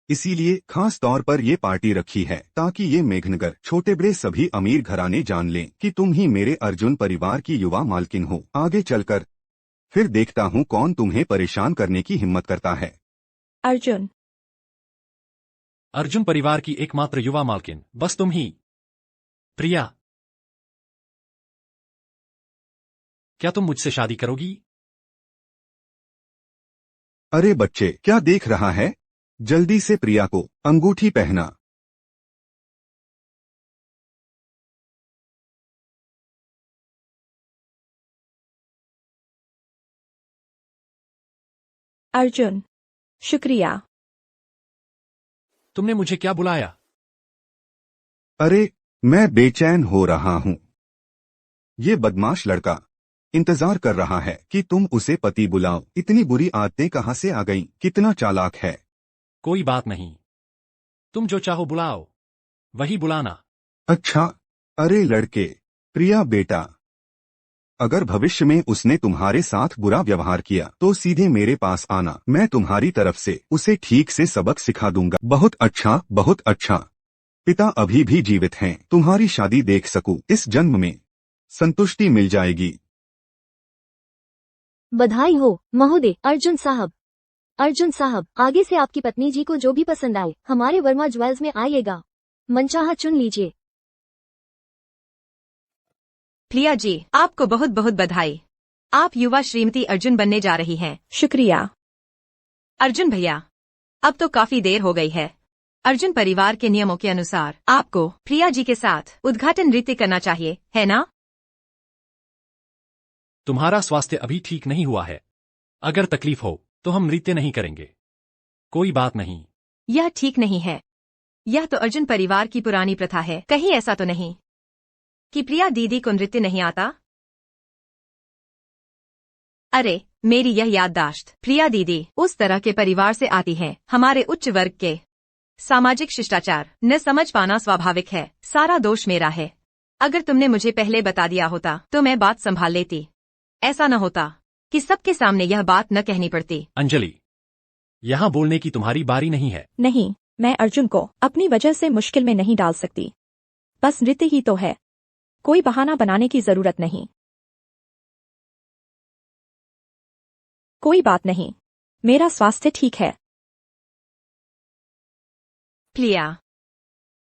इसीलिए खास तौर पर ये पार्टी रखी है ताकि ये मेघनगर छोटे बड़े सभी अमीर घराने जान लें कि तुम ही मेरे अर्जुन परिवार की युवा मालकिन हो। आगे चलकर फिर देखता हूँ कौन तुम्हें परेशान करने की हिम्मत करता है। अर्जुन, अर्जुन परिवार की एकमात्र युवा मालकिन बस तुम ही। प्रिया, क्या तुम मुझसे शादी करोगी? अरे बच्चे, क्या देख रहा है? जल्दी से प्रिया को अंगूठी पहना। अर्जुन, शुक्रिया। तुमने मुझे क्या बुलाया? अरे, मैं बेचैन हो रहा हूँ। ये बदमाश लड़का इंतजार कर रहा है कि तुम उसे पति बुलाओ। इतनी बुरी आदतें कहाँ से आ गईं? कितना चालाक है। कोई बात नहीं, तुम जो चाहो बुलाओ, वही बुलाना। अच्छा, अरे लड़के, प्रिया बेटा, अगर भविष्य में उसने तुम्हारे साथ बुरा व्यवहार किया तो सीधे मेरे पास आना। मैं तुम्हारी तरफ से उसे ठीक से सबक सिखा दूंगा। बहुत अच्छा, बहुत अच्छा। पिता अभी भी जीवित हैं, तुम्हारी शादी देख सकूं, इस जन्म में संतुष्टि मिल जाएगी। बधाई हो महोदय। अर्जुन साहब, अर्जुन साहब, आगे से आपकी पत्नी जी को जो भी पसंद आए हमारे वर्मा ज्वेल्स में आइएगा, मनचाहा चुन लीजिए। प्रिया जी, आपको बहुत बहुत बधाई। आप युवा श्रीमती अर्जुन बनने जा रही हैं। शुक्रिया। अर्जुन भैया, अब तो काफी देर हो गई है। अर्जुन परिवार के नियमों के अनुसार आपको प्रिया जी के साथ उद्घाटन नृत्य करना चाहिए, है ना? तुम्हारा स्वास्थ्य अभी ठीक नहीं हुआ है। अगर तकलीफ हो तो हम नृत्य नहीं करेंगे। कोई बात नहीं। यह ठीक नहीं है। यह तो अर्जुन परिवार की पुरानी प्रथा है। कहीं ऐसा तो नहीं कि प्रिया दीदी को नृत्य नहीं आता? अरे, मेरी यह याददाश्त, प्रिया दीदी उस तरह के परिवार से आती हैं, हमारे उच्च वर्ग के। सामाजिक शिष्टाचार न समझ पाना स्वाभाविक है। सारा दोष मेरा है। अगर तुमने मुझे पहले बता दिया होता तो मैं बात संभाल लेती। ऐसा न होता कि सबके सामने यह बात न कहनी पड़ती। अंजलि, यहाँ बोलने की तुम्हारी बारी नहीं है। नहीं, मैं अर्जुन को अपनी वजह से मुश्किल में नहीं डाल सकती। बस नृत्य ही तो है, कोई बहाना बनाने की जरूरत नहीं। कोई बात नहीं, मेरा स्वास्थ्य ठीक है। प्रिया,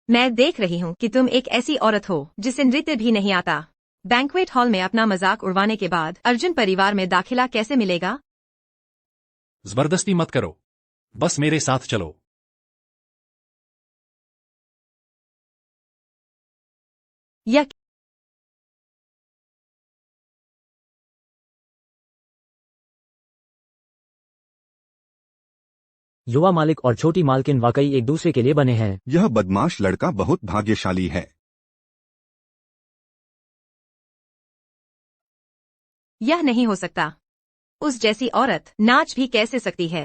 मैं देख रही हूँ कि तुम एक ऐसी औरत हो जिसे नृत्य भी नहीं आता। बैंक्वेट हॉल में अपना मजाक उड़वाने के बाद अर्जुन परिवार में दाखिला कैसे मिलेगा? जबरदस्ती मत करो, बस मेरे साथ चलो। यह युवा मालिक और छोटी मालकिन वाकई एक दूसरे के लिए बने हैं। यह बदमाश लड़का बहुत भाग्यशाली है। यह नहीं हो सकता। उस जैसी औरत नाच भी कैसे सकती है?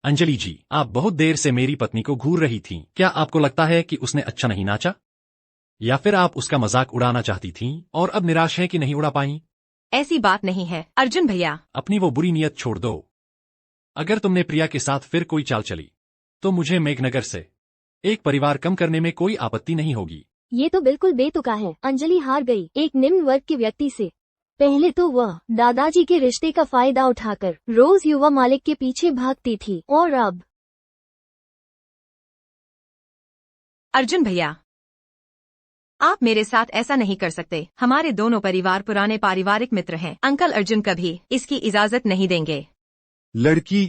अंजलि जी, आप बहुत देर से मेरी पत्नी को घूर रही थीं। क्या आपको लगता है कि उसने अच्छा नहीं नाचा? या फिर आप उसका मजाक उड़ाना चाहती थीं और अब निराश हैं कि नहीं उड़ा पाई? ऐसी बात नहीं है अर्जुन भैया। अपनी वो बुरी नीयत छोड़ दो। अगर तुमने प्रिया के साथ फिर कोई चाल चली तो मुझे मेघनगर से एक परिवार कम करने में कोई आपत्ति नहीं होगी। ये तो बिल्कुल बेतुका है। अंजलि हार गई एक निम्न वर्ग के व्यक्ति से। पहले तो वह दादाजी के रिश्ते का फायदा उठाकर रोज युवा मालिक के पीछे भागती थी और अब अर्जुन भैया, आप मेरे साथ ऐसा नहीं कर सकते। हमारे दोनों परिवार पुराने पारिवारिक मित्र हैं। अंकल अर्जुन कभी इसकी इजाजत नहीं देंगे। लड़की,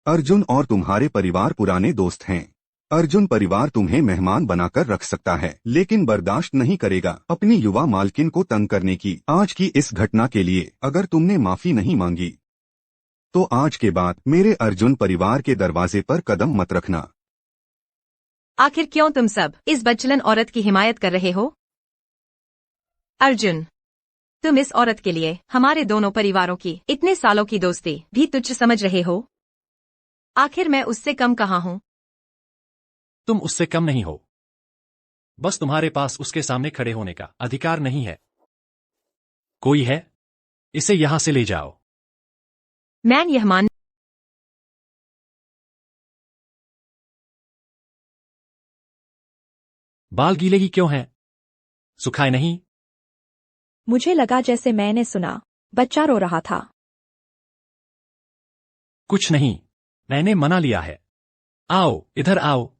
अर्जुन और तुम्हारे परिवार पुराने दोस्त हैं। अर्जुन परिवार तुम्हें मेहमान बनाकर रख सकता है, लेकिन बर्दाश्त नहीं करेगा अपनी युवा मालकिन को तंग करने की। आज की इस घटना के लिए अगर तुमने माफी नहीं मांगी तो आज के बाद मेरे अर्जुन परिवार के दरवाजे पर कदम मत रखना। आखिर क्यों तुम सब इस बदचलन औरत की हिमायत कर रहे हो? अर्जुन, तुम इस औरत के लिए हमारे दोनों परिवारों की इतने सालों की दोस्ती भी तुच्छ समझ रहे हो? आखिर मैं उससे कम कहाँ हूँ? तुम उससे कम नहीं हो, बस तुम्हारे पास उसके सामने खड़े होने का अधिकार नहीं है। कोई है? इसे यहां से ले जाओ। मैं यह मान बाल गीले ही क्यों हैं? सुखाए नहीं? मुझे लगा जैसे मैंने सुना बच्चा रो रहा था। कुछ नहीं, मैंने मना लिया है। आओ, इधर आओ।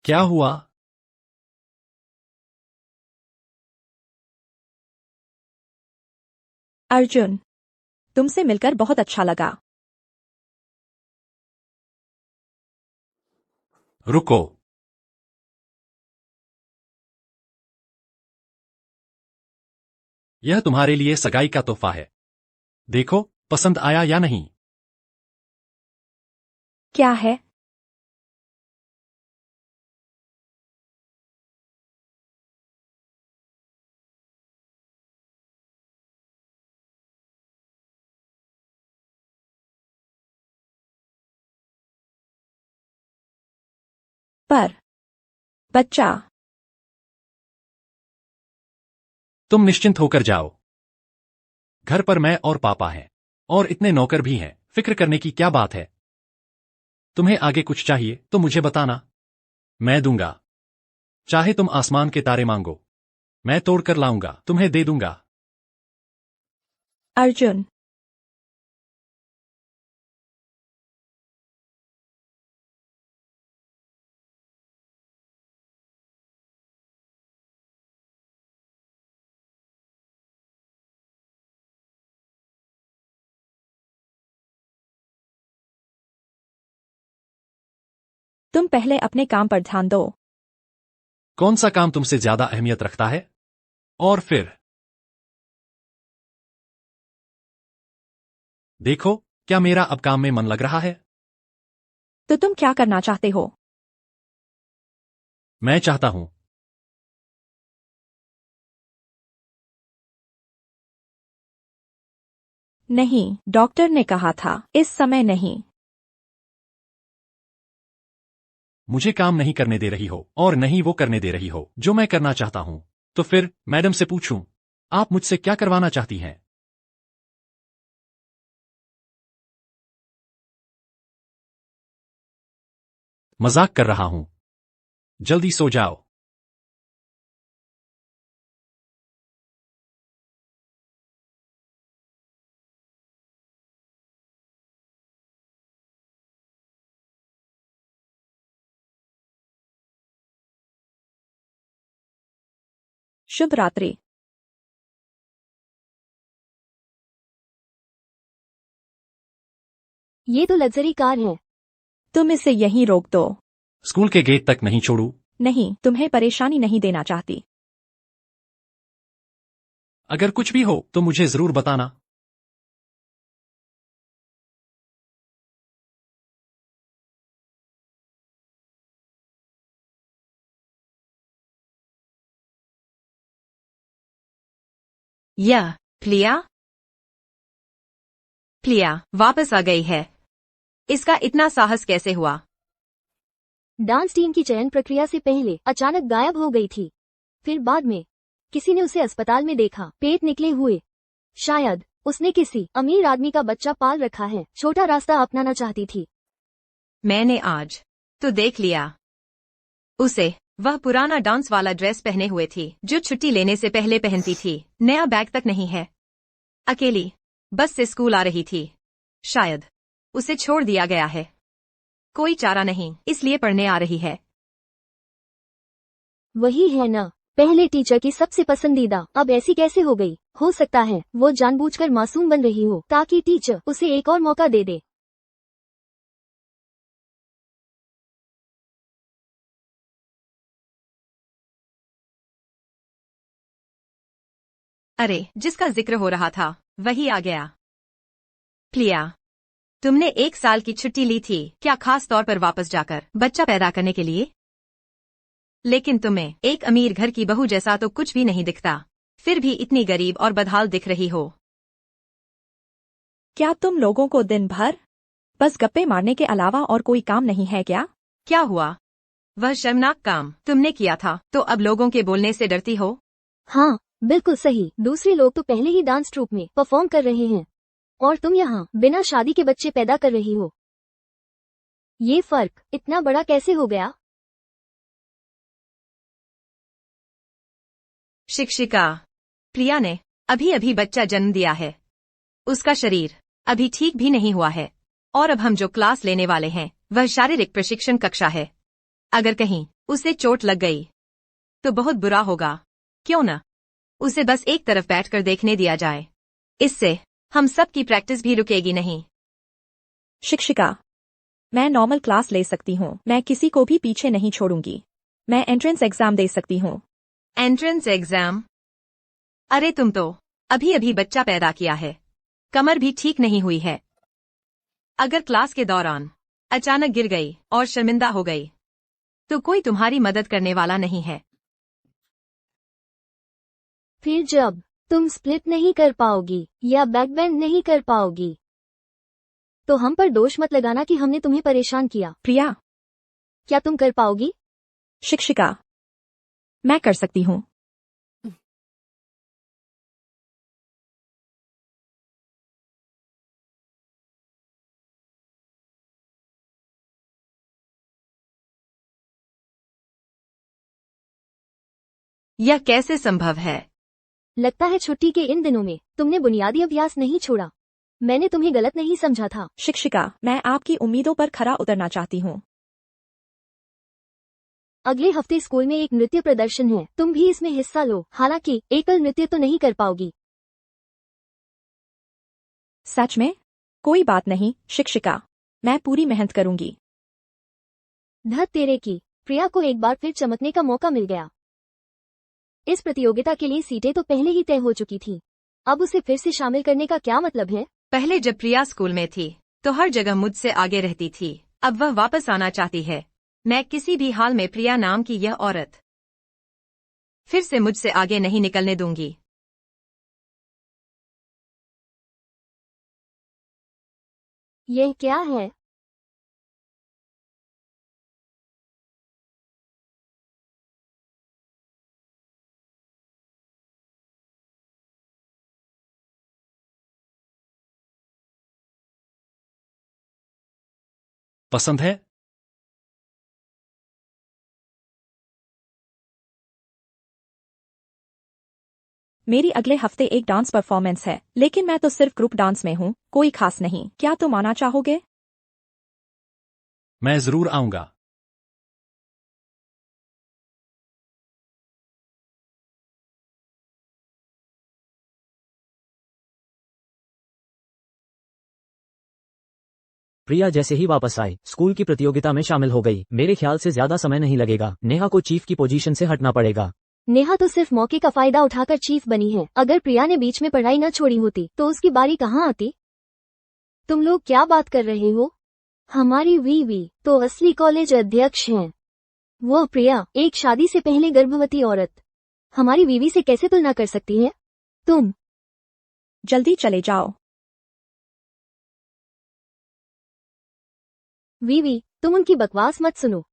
क्या हुआ? अर्जुन, तुमसे मिलकर बहुत अच्छा लगा। रुको। यह तुम्हारे लिए सगाई का तोहफा है। देखो, पसंद आया या नहीं? क्या है? पर बच्चा, तुम निश्चिंत होकर जाओ। घर पर मैं और पापा हैं और इतने नौकर भी हैं। फिक्र करने की क्या बात है? तुम्हें आगे कुछ चाहिए तो मुझे बताना, मैं दूंगा। चाहे तुम आसमान के तारे मांगो, मैं तोड़कर लाऊंगा, तुम्हें दे दूंगा। अर्जुन, तुम पहले अपने काम पर ध्यान दो। कौन सा काम तुमसे ज्यादा अहमियत रखता है? और फिर देखो, क्या मेरा अब काम में मन लग रहा है? तो तुम क्या करना चाहते हो? मैं चाहता हूं नहीं, डॉक्टर ने कहा था इस समय नहीं। मुझे काम नहीं करने दे रही हो और नहीं वो करने दे रही हो जो मैं करना चाहता हूं। तो फिर मैडम से पूछूं, आप मुझसे क्या करवाना चाहती हैं? मजाक कर रहा हूं। जल्दी सो जाओ। शुभ रात्रि। ये तो लग्जरी कार है। तुम इसे यहीं रोक दो। स्कूल के गेट तक नहीं छोड़ू। नहीं, तुम्हें परेशानी नहीं देना चाहती। अगर कुछ भी हो तो मुझे जरूर बताना। यह प्लिया प्लिया वापस आ गई है। इसका इतना साहस कैसे हुआ? डांस टीम की चयन प्रक्रिया से पहले अचानक गायब हो गई थी। फिर बाद में किसी ने उसे अस्पताल में देखा, पेट निकले हुए। शायद उसने किसी अमीर आदमी का बच्चा पाल रखा है। छोटा रास्ता अपनाना चाहती थी। मैंने आज तो देख लिया उसे। वह पुराना डांस वाला ड्रेस पहने हुए थी जो छुट्टी लेने से पहले पहनती थी। नया बैग तक नहीं है। अकेली बस से स्कूल आ रही थी। शायद उसे छोड़ दिया गया है। कोई चारा नहीं, इसलिए पढ़ने आ रही है। वही है ना, पहले टीचर की सबसे पसंदीदा, अब ऐसी कैसे हो गई? हो सकता है वो जानबूझकर मासूम बन रही हो ताकि टीचर उसे एक और मौका दे दे। अरे, जिसका जिक्र हो रहा था वही आ गया। प्लिया, तुमने 1 साल की छुट्टी ली थी क्या, खास तौर पर वापस जाकर बच्चा पैदा करने के लिए? लेकिन तुम्हें एक अमीर घर की बहू जैसा तो कुछ भी नहीं दिखता। फिर भी इतनी गरीब और बदहाल दिख रही हो। क्या तुम लोगों को दिन भर बस गप्पे मारने के अलावा और कोई काम नहीं है क्या? क्या हुआ? वह शर्मनाक काम तुमने किया था तो अब लोगों के बोलने से डरती हो? हाँ, बिल्कुल सही। दूसरे लोग तो पहले ही डांस ट्रूप में परफॉर्म कर रहे हैं और तुम यहाँ बिना शादी के बच्चे पैदा कर रही हो। ये फर्क इतना बड़ा कैसे हो गया? शिक्षिका, प्रिया ने अभी अभी बच्चा जन्म दिया है। उसका शरीर अभी ठीक भी नहीं हुआ है और अब हम जो क्लास लेने वाले हैं वह शारीरिक प्रशिक्षण कक्षा है। अगर कहीं उसे चोट लग गई तो बहुत बुरा होगा। क्यों न उसे बस एक तरफ बैठकर देखने दिया जाए। इससे हम सब की प्रैक्टिस भी रुकेगी नहीं। शिक्षिका, मैं नॉर्मल क्लास ले सकती हूँ। मैं किसी को भी पीछे नहीं छोड़ूंगी। मैं एंट्रेंस एग्जाम दे सकती हूँ। Entrance exam? अरे तुम तो अभी अभी बच्चा पैदा किया है, कमर भी ठीक नहीं हुई है। अगर क्लास के दौरान अचानक गिर गई और शर्मिंदा हो गई तो कोई तुम्हारी मदद करने वाला नहीं है। फिर जब तुम स्प्लिट नहीं कर पाओगी या बैकबेंड नहीं कर पाओगी तो हम पर दोष मत लगाना कि हमने तुम्हें परेशान किया। प्रिया, क्या तुम कर पाओगी? शिक्षिका, मैं कर सकती हूँ। यह कैसे संभव है? लगता है छुट्टी के इन दिनों में तुमने बुनियादी अभ्यास नहीं छोड़ा। मैंने तुम्हें गलत नहीं समझा था। शिक्षिका, मैं आपकी उम्मीदों पर खरा उतरना चाहती हूँ। अगले हफ्ते स्कूल में एक नृत्य प्रदर्शन है, तुम भी इसमें हिस्सा लो। हालांकि एकल नृत्य तो नहीं कर पाओगी। सच में? कोई बात नहीं शिक्षिका, मैं पूरी मेहनत करूंगी। धत तेरे की, प्रिया को एक बार फिर चमकने का मौका मिल गया। इस प्रतियोगिता के लिए सीटें तो पहले ही तय हो चुकी थी। अब उसे फिर से शामिल करने का क्या मतलब है? पहले जब प्रिया स्कूल में थी तो हर जगह मुझसे आगे रहती थी। अब वह वापस आना चाहती है। मैं किसी भी हाल में प्रिया नाम की यह औरत फिर से मुझसे आगे नहीं निकलने दूंगी। यह क्या है? पसंद है? मेरी अगले हफ्ते एक डांस परफॉर्मेंस है, लेकिन मैं तो सिर्फ ग्रुप डांस में हूँ, कोई खास नहीं। क्या तुम आना चाहोगे? मैं जरूर आऊंगा। प्रिया जैसे ही वापस आई स्कूल की प्रतियोगिता में शामिल हो गई। मेरे ख्याल से ज्यादा समय नहीं लगेगा, नेहा को चीफ की पोजीशन से हटना पड़ेगा। नेहा तो सिर्फ मौके का फायदा उठाकर चीफ बनी है। अगर प्रिया ने बीच में पढ़ाई न छोड़ी होती तो उसकी बारी कहाँ आती? तुम लोग क्या बात कर रहे हो? हमारी वीवी तो असली कॉलेज अध्यक्ष हैं। वो प्रिया एक शादी से पहले गर्भवती औरत हमारी वीवी से कैसे तुलना कर सकती है? तुम जल्दी चले जाओ। वीवी तुम उनकी बकवास मत सुनो।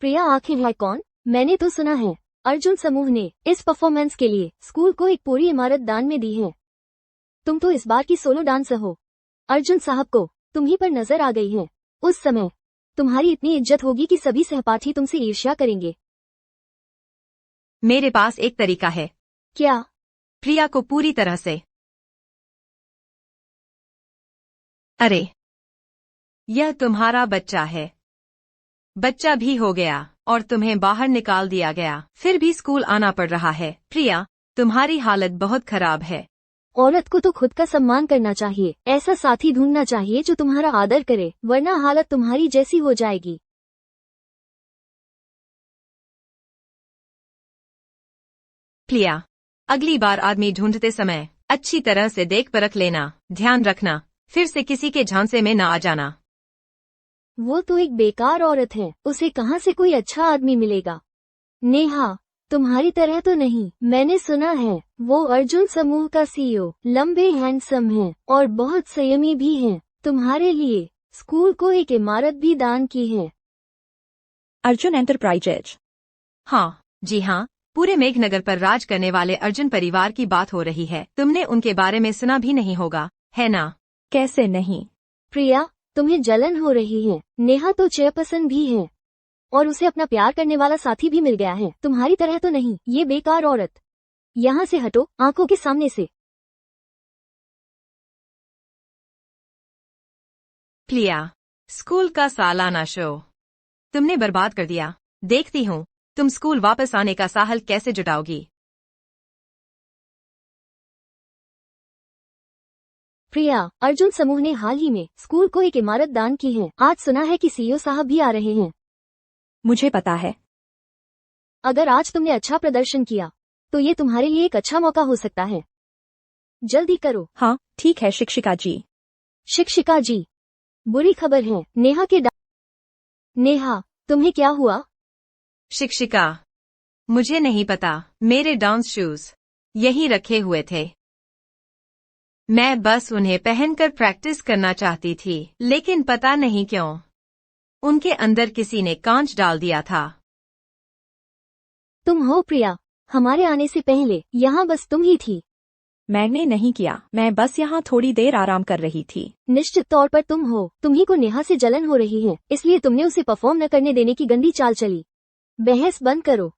प्रिया आखिर है कौन? मैंने तो सुना है अर्जुन समूह ने इस परफॉर्मेंस के लिए स्कूल को एक पूरी इमारत दान में दी है। तुम तो इस बार की सोलो डांसर हो। अर्जुन साहब को तुम ही पर नजर आ गई है। उस समय तुम्हारी इतनी इज्जत होगी कि सभी सहपाठी तुमसे ईर्ष्या करेंगे। मेरे पास एक तरीका है। क्या? प्रिया को पूरी तरह से। अरे यह तुम्हारा बच्चा है। बच्चा भी हो गया और तुम्हें बाहर निकाल दिया गया, फिर भी स्कूल आना पड़ रहा है। प्रिया तुम्हारी हालत बहुत खराब है। औरत को तो खुद का सम्मान करना चाहिए। ऐसा साथी ढूंढना चाहिए जो तुम्हारा आदर करे, वरना हालत तुम्हारी जैसी हो जाएगी। प्रिया अगली बार आदमी ढूंढते समय अच्छी तरह से देख परख लेना। ध्यान रखना फिर से किसी के झांसे में न आ जाना। वो तो एक बेकार औरत है, उसे कहाँ से कोई अच्छा आदमी मिलेगा? नेहा तुम्हारी तरह तो नहीं। मैंने सुना है वो अर्जुन समूह का सीईओ लंबे हैंडसम हैं और बहुत संयमी भी हैं। तुम्हारे लिए स्कूल को एक इमारत भी दान की है। अर्जुन एंटरप्राइजेज। हाँ जी हाँ, पूरे मेघनगर पर राज करने वाले अर्जुन परिवार की बात हो रही है। तुमने उनके बारे में सुना भी नहीं होगा, है ना? कैसे नहीं? प्रिया तुम्हें जलन हो रही है। नेहा तो चेयरपर्सन भी है और उसे अपना प्यार करने वाला साथी भी मिल गया है। तुम्हारी तरह तो नहीं। ये बेकार औरत, यहाँ से हटो आंखों के सामने से। प्रिया स्कूल का सालाना शो तुमने बर्बाद कर दिया। देखती हूँ तुम स्कूल वापस आने का साहल कैसे जुटाओगी। प्रिया अर्जुन समूह ने हाल ही में स्कूल को एक इमारत दान की है। आज सुना है कि सीईओ साहब भी आ रहे हैं। मुझे पता है। अगर आज तुमने अच्छा प्रदर्शन किया तो ये तुम्हारे लिए एक अच्छा मौका हो सकता है। जल्दी करो। हाँ ठीक है शिक्षिका जी। शिक्षिका जी बुरी खबर है। नेहा तुम्हें क्या हुआ? शिक्षिका मुझे नहीं पता, मेरे डांस शूज यहीं रखे हुए थे। मैं बस उन्हें पहनकर प्रैक्टिस करना चाहती थी, लेकिन पता नहीं क्यों उनके अंदर किसी ने कांच डाल दिया था। तुम हो प्रिया? हमारे आने से पहले यहाँ बस तुम ही थी। मैंने नहीं किया, मैं बस यहाँ थोड़ी देर आराम कर रही थी। निश्चित तौर पर तुम हो। तुम्ही को नेहा से जलन हो रही है, इसलिए तुमने उसे परफॉर्म न करने देने की गंदी चाल चली। बहस बंद करो,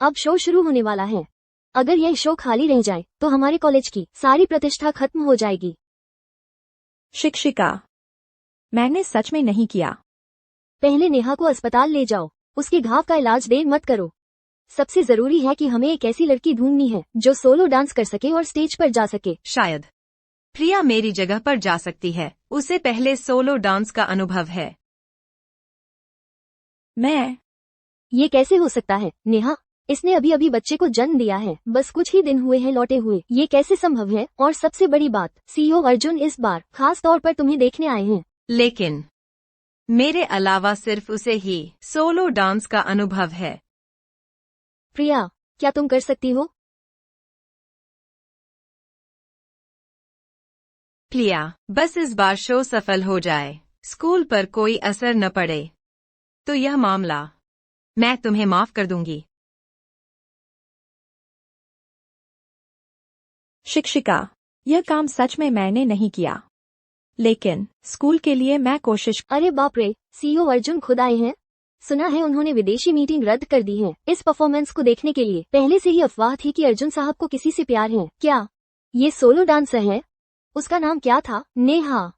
अब शो शुरू होने वाला है। अगर यह शो खाली रह जाए तो हमारे कॉलेज की सारी प्रतिष्ठा खत्म हो जाएगी। शिक्षिका मैंने सच में नहीं किया। पहले नेहा को अस्पताल ले जाओ, उसके घाव का इलाज देर मत करो। सबसे जरूरी है कि हमें एक ऐसी लड़की ढूंढनी है जो सोलो डांस कर सके और स्टेज पर जा सके। शायद प्रिया मेरी जगह पर जा सकती है, उसे पहले सोलो डांस का अनुभव है। ये कैसे हो सकता है नेहा? इसने अभी अभी बच्चे को जन्म दिया है, बस कुछ ही दिन हुए हैं लौटे हुए। ये कैसे संभव है? और सबसे बड़ी बात, सीईओ अर्जुन इस बार खास तौर पर तुम्हें देखने आए हैं। लेकिन मेरे अलावा सिर्फ उसे ही सोलो डांस का अनुभव है। प्रिया क्या तुम कर सकती हो? प्रिया बस इस बार शो सफल हो जाए, स्कूल पर कोई असर न पड़े, तो यह मामला मैं तुम्हें माफ कर दूंगी। शिक्षिका यह काम सच में मैंने नहीं किया, लेकिन स्कूल के लिए मैं कोशिश। अरे बाप रे, सीईओ अर्जुन खुद आए हैं। सुना है उन्होंने विदेशी मीटिंग रद्द कर दी है इस परफॉर्मेंस को देखने के लिए। पहले से ही अफवाह थी कि अर्जुन साहब को किसी से प्यार है। क्या ये सोलो डांसर है? उसका नाम क्या था? नेहा।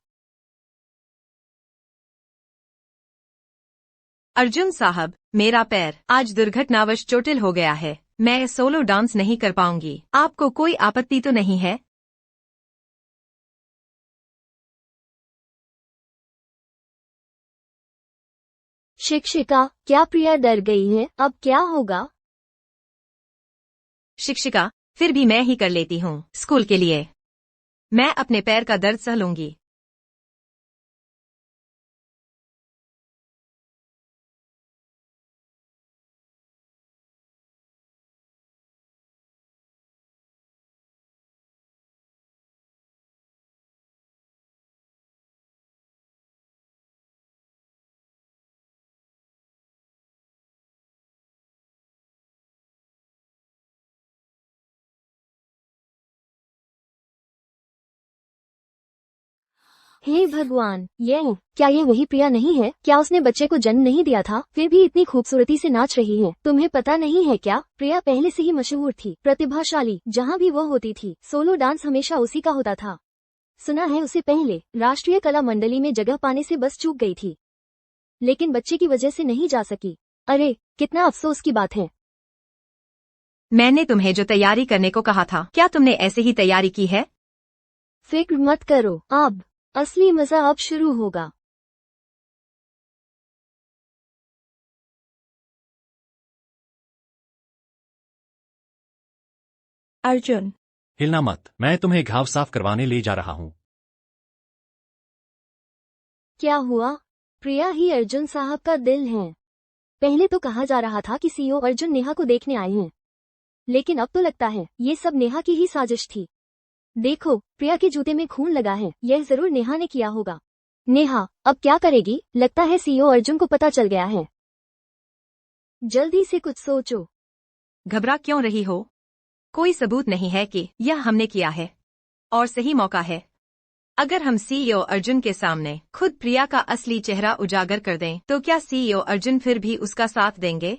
अर्जुन साहब मेरा पैर आज दुर्घटनावश चोटिल हो गया है, मैं सोलो डांस नहीं कर पाऊंगी। आपको कोई आपत्ति तो नहीं है? शिक्षिका, क्या प्रिया डर गई है? अब क्या होगा? शिक्षिका, फिर भी मैं ही कर लेती हूँ स्कूल के लिए। मैं अपने पैर का दर्द सह लूंगी। हे भगवान, क्या ये वही प्रिया नहीं है? क्या उसने बच्चे को जन्म नहीं दिया था? फिर भी इतनी खूबसूरती से नाच रही है। तुम्हें पता नहीं है क्या? प्रिया पहले से ही मशहूर थी, प्रतिभाशाली। जहाँ भी वो होती थी, सोलो डांस हमेशा उसी का होता था। सुना है उसे पहले राष्ट्रीय कला मंडली में जगह पाने से बस चूक गई थी, लेकिन बच्चे की वजह से नहीं जा सकी। अरे, कितना अफसोस की बात है। मैंने तुम्हें जो तैयारी करने को कहा था, क्या तुमने ऐसे ही तैयारी की है? फिक्र मत करो, अब असली मजा अब शुरू होगा। अर्जुन, हिलना मत, मैं तुम्हें घाव साफ करवाने ले जा रहा हूँ। क्या हुआ? प्रिया ही अर्जुन साहब का दिल है। पहले तो कहा जा रहा था कि सीईओ अर्जुन नेहा को देखने आए हैं, लेकिन अब तो लगता है ये सब नेहा की ही साजिश थी। देखो, प्रिया के जूते में खून लगा है, यह जरूर नेहा ने किया होगा। नेहा अब क्या करेगी? लगता है सीईओ अर्जुन को पता चल गया है। जल्दी से कुछ सोचो। घबरा क्यों रही हो? कोई सबूत नहीं है कि यह हमने किया है, और सही मौका है। अगर हम सीईओ अर्जुन के सामने खुद प्रिया का असली चेहरा उजागर कर दें, तो क्या सीईओ अर्जुन फिर भी उसका साथ देंगे?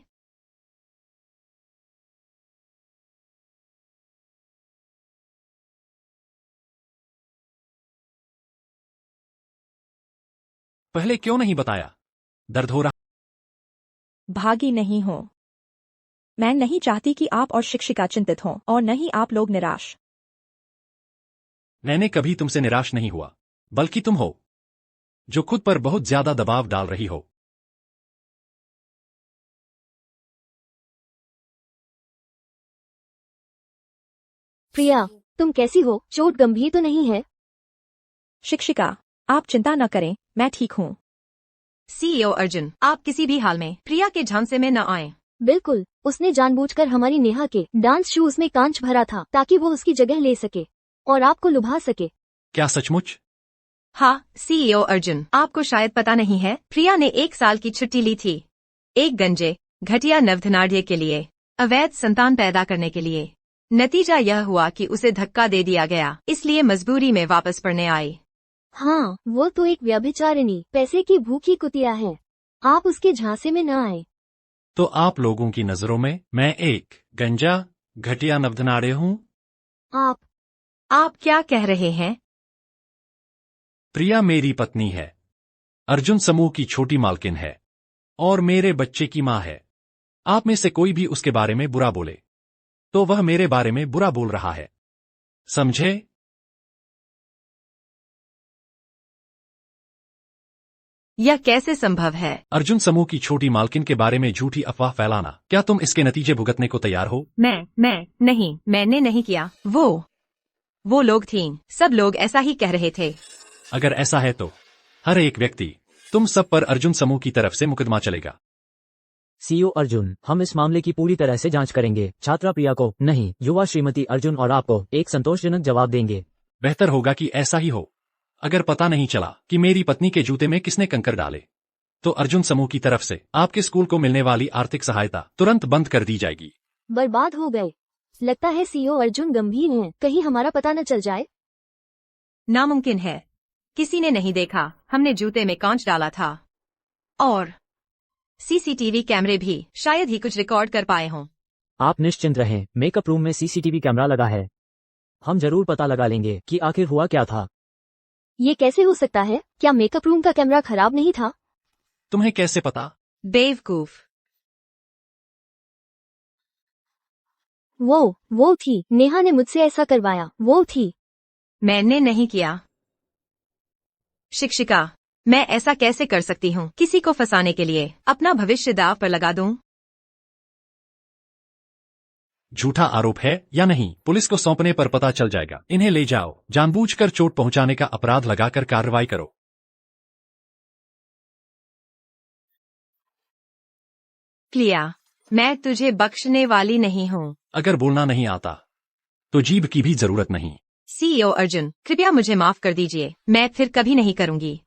पहले क्यों नहीं बताया? दर्द हो रहा। भागी नहीं हो। मैं नहीं चाहती कि आप और शिक्षिका चिंतित हों, और न ही आप लोग निराश। मैंने कभी तुमसे निराश नहीं हुआ, बल्कि तुम हो जो खुद पर बहुत ज्यादा दबाव डाल रही हो। प्रिया, तुम कैसी हो? चोट गंभीर तो नहीं है? शिक्षिका, आप चिंता न करें, मैं ठीक हूँ। सीईओ अर्जुन, आप किसी भी हाल में प्रिया के झांसे में न आएं। बिल्कुल, उसने जानबूझकर हमारी नेहा के डांस शूज में कांच भरा था, ताकि वो उसकी जगह ले सके और आपको लुभा सके। क्या सचमुच? हाँ, सीईओ अर्जुन, आपको शायद पता नहीं है, प्रिया ने 1 साल की छुट्टी ली थी, एक गंजे घटिया नवधनाढ़ के लिए, अवैध संतान पैदा करने के लिए। नतीजा यह हुआ कि उसे धक्का दे दिया गया, इसलिए मजबूरी में वापस पढ़ने आई। हाँ, वो तो एक व्यभिचारिणी, पैसे की भूखी कुतिया है। आप उसके झांसे में न आए। तो आप लोगों की नजरों में मैं एक गंजा घटिया नवधनाड़े हूँ? आप क्या कह रहे हैं? प्रिया मेरी पत्नी है, अर्जुन समूह की छोटी मालकिन है, और मेरे बच्चे की माँ है। आप में से कोई भी उसके बारे में बुरा बोले, तो वह मेरे बारे में बुरा बोल रहा है, समझे? यह कैसे संभव है? अर्जुन समूह की छोटी मालकिन के बारे में झूठी अफवाह फैलाना, क्या तुम इसके नतीजे भुगतने को तैयार हो? नहीं, मैंने नहीं किया। वो लोग थीं, सब लोग ऐसा ही कह रहे थे। अगर ऐसा है तो हर एक व्यक्ति, तुम सब पर अर्जुन समूह की तरफ से मुकदमा चलेगा। सीईओ अर्जुन, हम इस मामले की पूरी तरह से जांच करेंगे। छात्रा प्रिया को नहीं, युवा श्रीमती अर्जुन और आपको एक संतोषजनक जवाब देंगे। बेहतर होगा कि ऐसा ही हो। अगर पता नहीं चला कि मेरी पत्नी के जूते में किसने कंकर डाले, तो अर्जुन समूह की तरफ से आपके स्कूल को मिलने वाली आर्थिक सहायता तुरंत बंद कर दी जाएगी। बर्बाद हो गए। लगता है सीईओ अर्जुन गंभीर हैं, कहीं हमारा पता न चल जाए। नामुमकिन है, किसी ने नहीं देखा, हमने जूते में कांच डाला था, और सीसीटीवी कैमरे भी शायद ही कुछ रिकॉर्ड कर पाए हों। आप निश्चिंत रहें, मेकअप रूम में सीसीटीवी कैमरा लगा है। हम जरूर पता लगा लेंगे कि आखिर हुआ क्या था। ये कैसे हो सकता है? क्या मेकअप रूम का कैमरा खराब नहीं था? तुम्हें कैसे पता? बेवकूफ। वो थी, नेहा ने मुझसे ऐसा करवाया, वो थी। मैंने नहीं किया। शिक्षिका, मैं ऐसा कैसे कर सकती हूँ? किसी को फंसाने के लिए अपना भविष्य दांव पर लगा दूं? झूठा आरोप है या नहीं, पुलिस को सौंपने पर पता चल जाएगा। इन्हें ले जाओ। जानबूझकर चोट पहुंचाने का अपराध लगाकर कार्रवाई करो। क्लिया, मैं तुझे बख्शने वाली नहीं हूँ। अगर बोलना नहीं आता तो जीभ की भी जरूरत नहीं। सीईओ अर्जुन, कृपया मुझे माफ कर दीजिए। मैं फिर कभी नहीं करूंगी।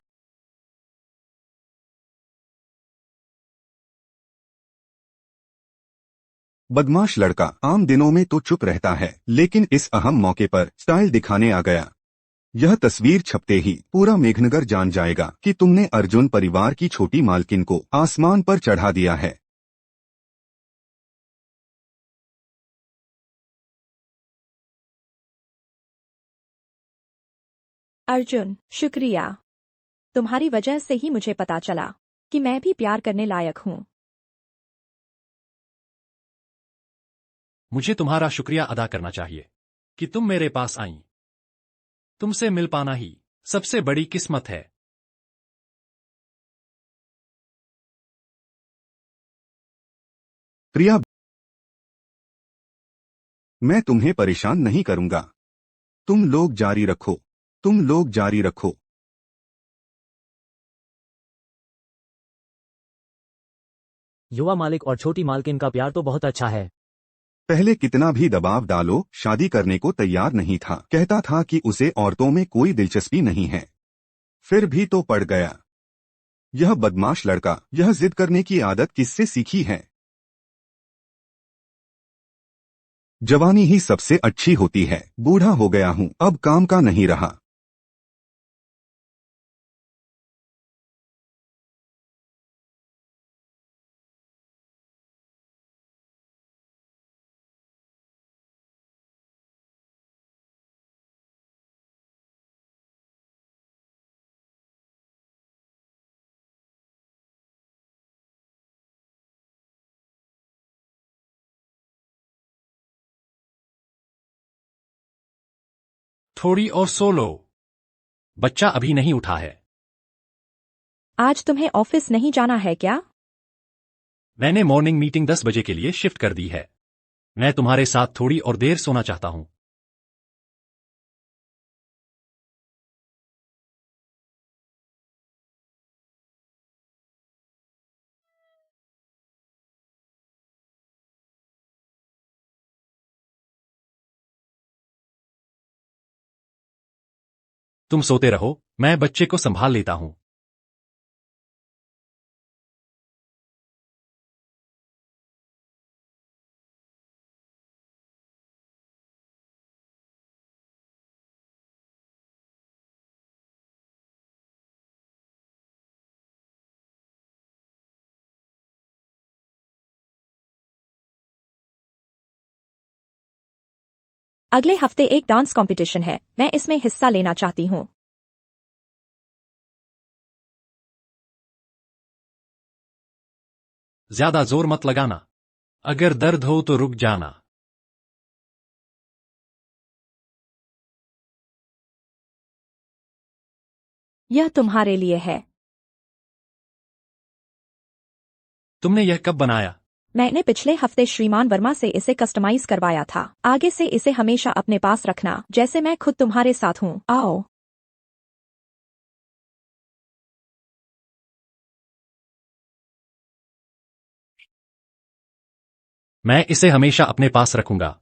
बदमाश लड़का आम दिनों में तो चुप रहता है, लेकिन इस अहम मौके पर स्टाइल दिखाने आ गया। यह तस्वीर छपते ही पूरा मेघनगर जान जाएगा कि तुमने अर्जुन परिवार की छोटी मालकिन को आसमान पर चढ़ा दिया है। अर्जुन, शुक्रिया। तुम्हारी वजह से ही मुझे पता चला कि मैं भी प्यार करने लायक हूँ। मुझे तुम्हारा शुक्रिया अदा करना चाहिए कि तुम मेरे पास आईं। तुमसे मिल पाना ही सबसे बड़ी किस्मत है। प्रिया, मैं तुम्हें परेशान नहीं करूंगा। तुम लोग जारी रखो। तुम लोग जारी रखो। युवा मालिक और छोटी मालकिन का प्यार तो बहुत अच्छा है। पहले कितना भी दबाव डालो, शादी करने को तैयार नहीं था। कहता था कि उसे औरतों में कोई दिलचस्पी नहीं है। फिर भी तो पड़ गया। यह बदमाश लड़का, यह जिद करने की आदत किससे सीखी है? जवानी ही सबसे अच्छी होती है। बूढ़ा हो गया हूँ, अब काम का नहीं रहा। थोड़ी और सो लो। बच्चा अभी नहीं उठा है। आज तुम्हें ऑफिस नहीं जाना है क्या? मैंने मॉर्निंग मीटिंग 10 बजे के लिए शिफ्ट कर दी है। मैं तुम्हारे साथ थोड़ी और देर सोना चाहता हूं। तुम सोते रहो, मैं बच्चे को संभाल लेता हूं। अगले हफ्ते एक डांस कंपटीशन है, मैं इसमें हिस्सा लेना चाहती हूँ। ज्यादा जोर मत लगाना। अगर दर्द हो तो रुक जाना। यह तुम्हारे लिए है। तुमने यह कब बनाया? मैंने पिछले हफ्ते श्रीमान वर्मा से इसे कस्टमाइज करवाया था। आगे से इसे हमेशा अपने पास रखना, जैसे मैं खुद तुम्हारे साथ हूँ। आओ। मैं इसे हमेशा अपने पास रखूंगा।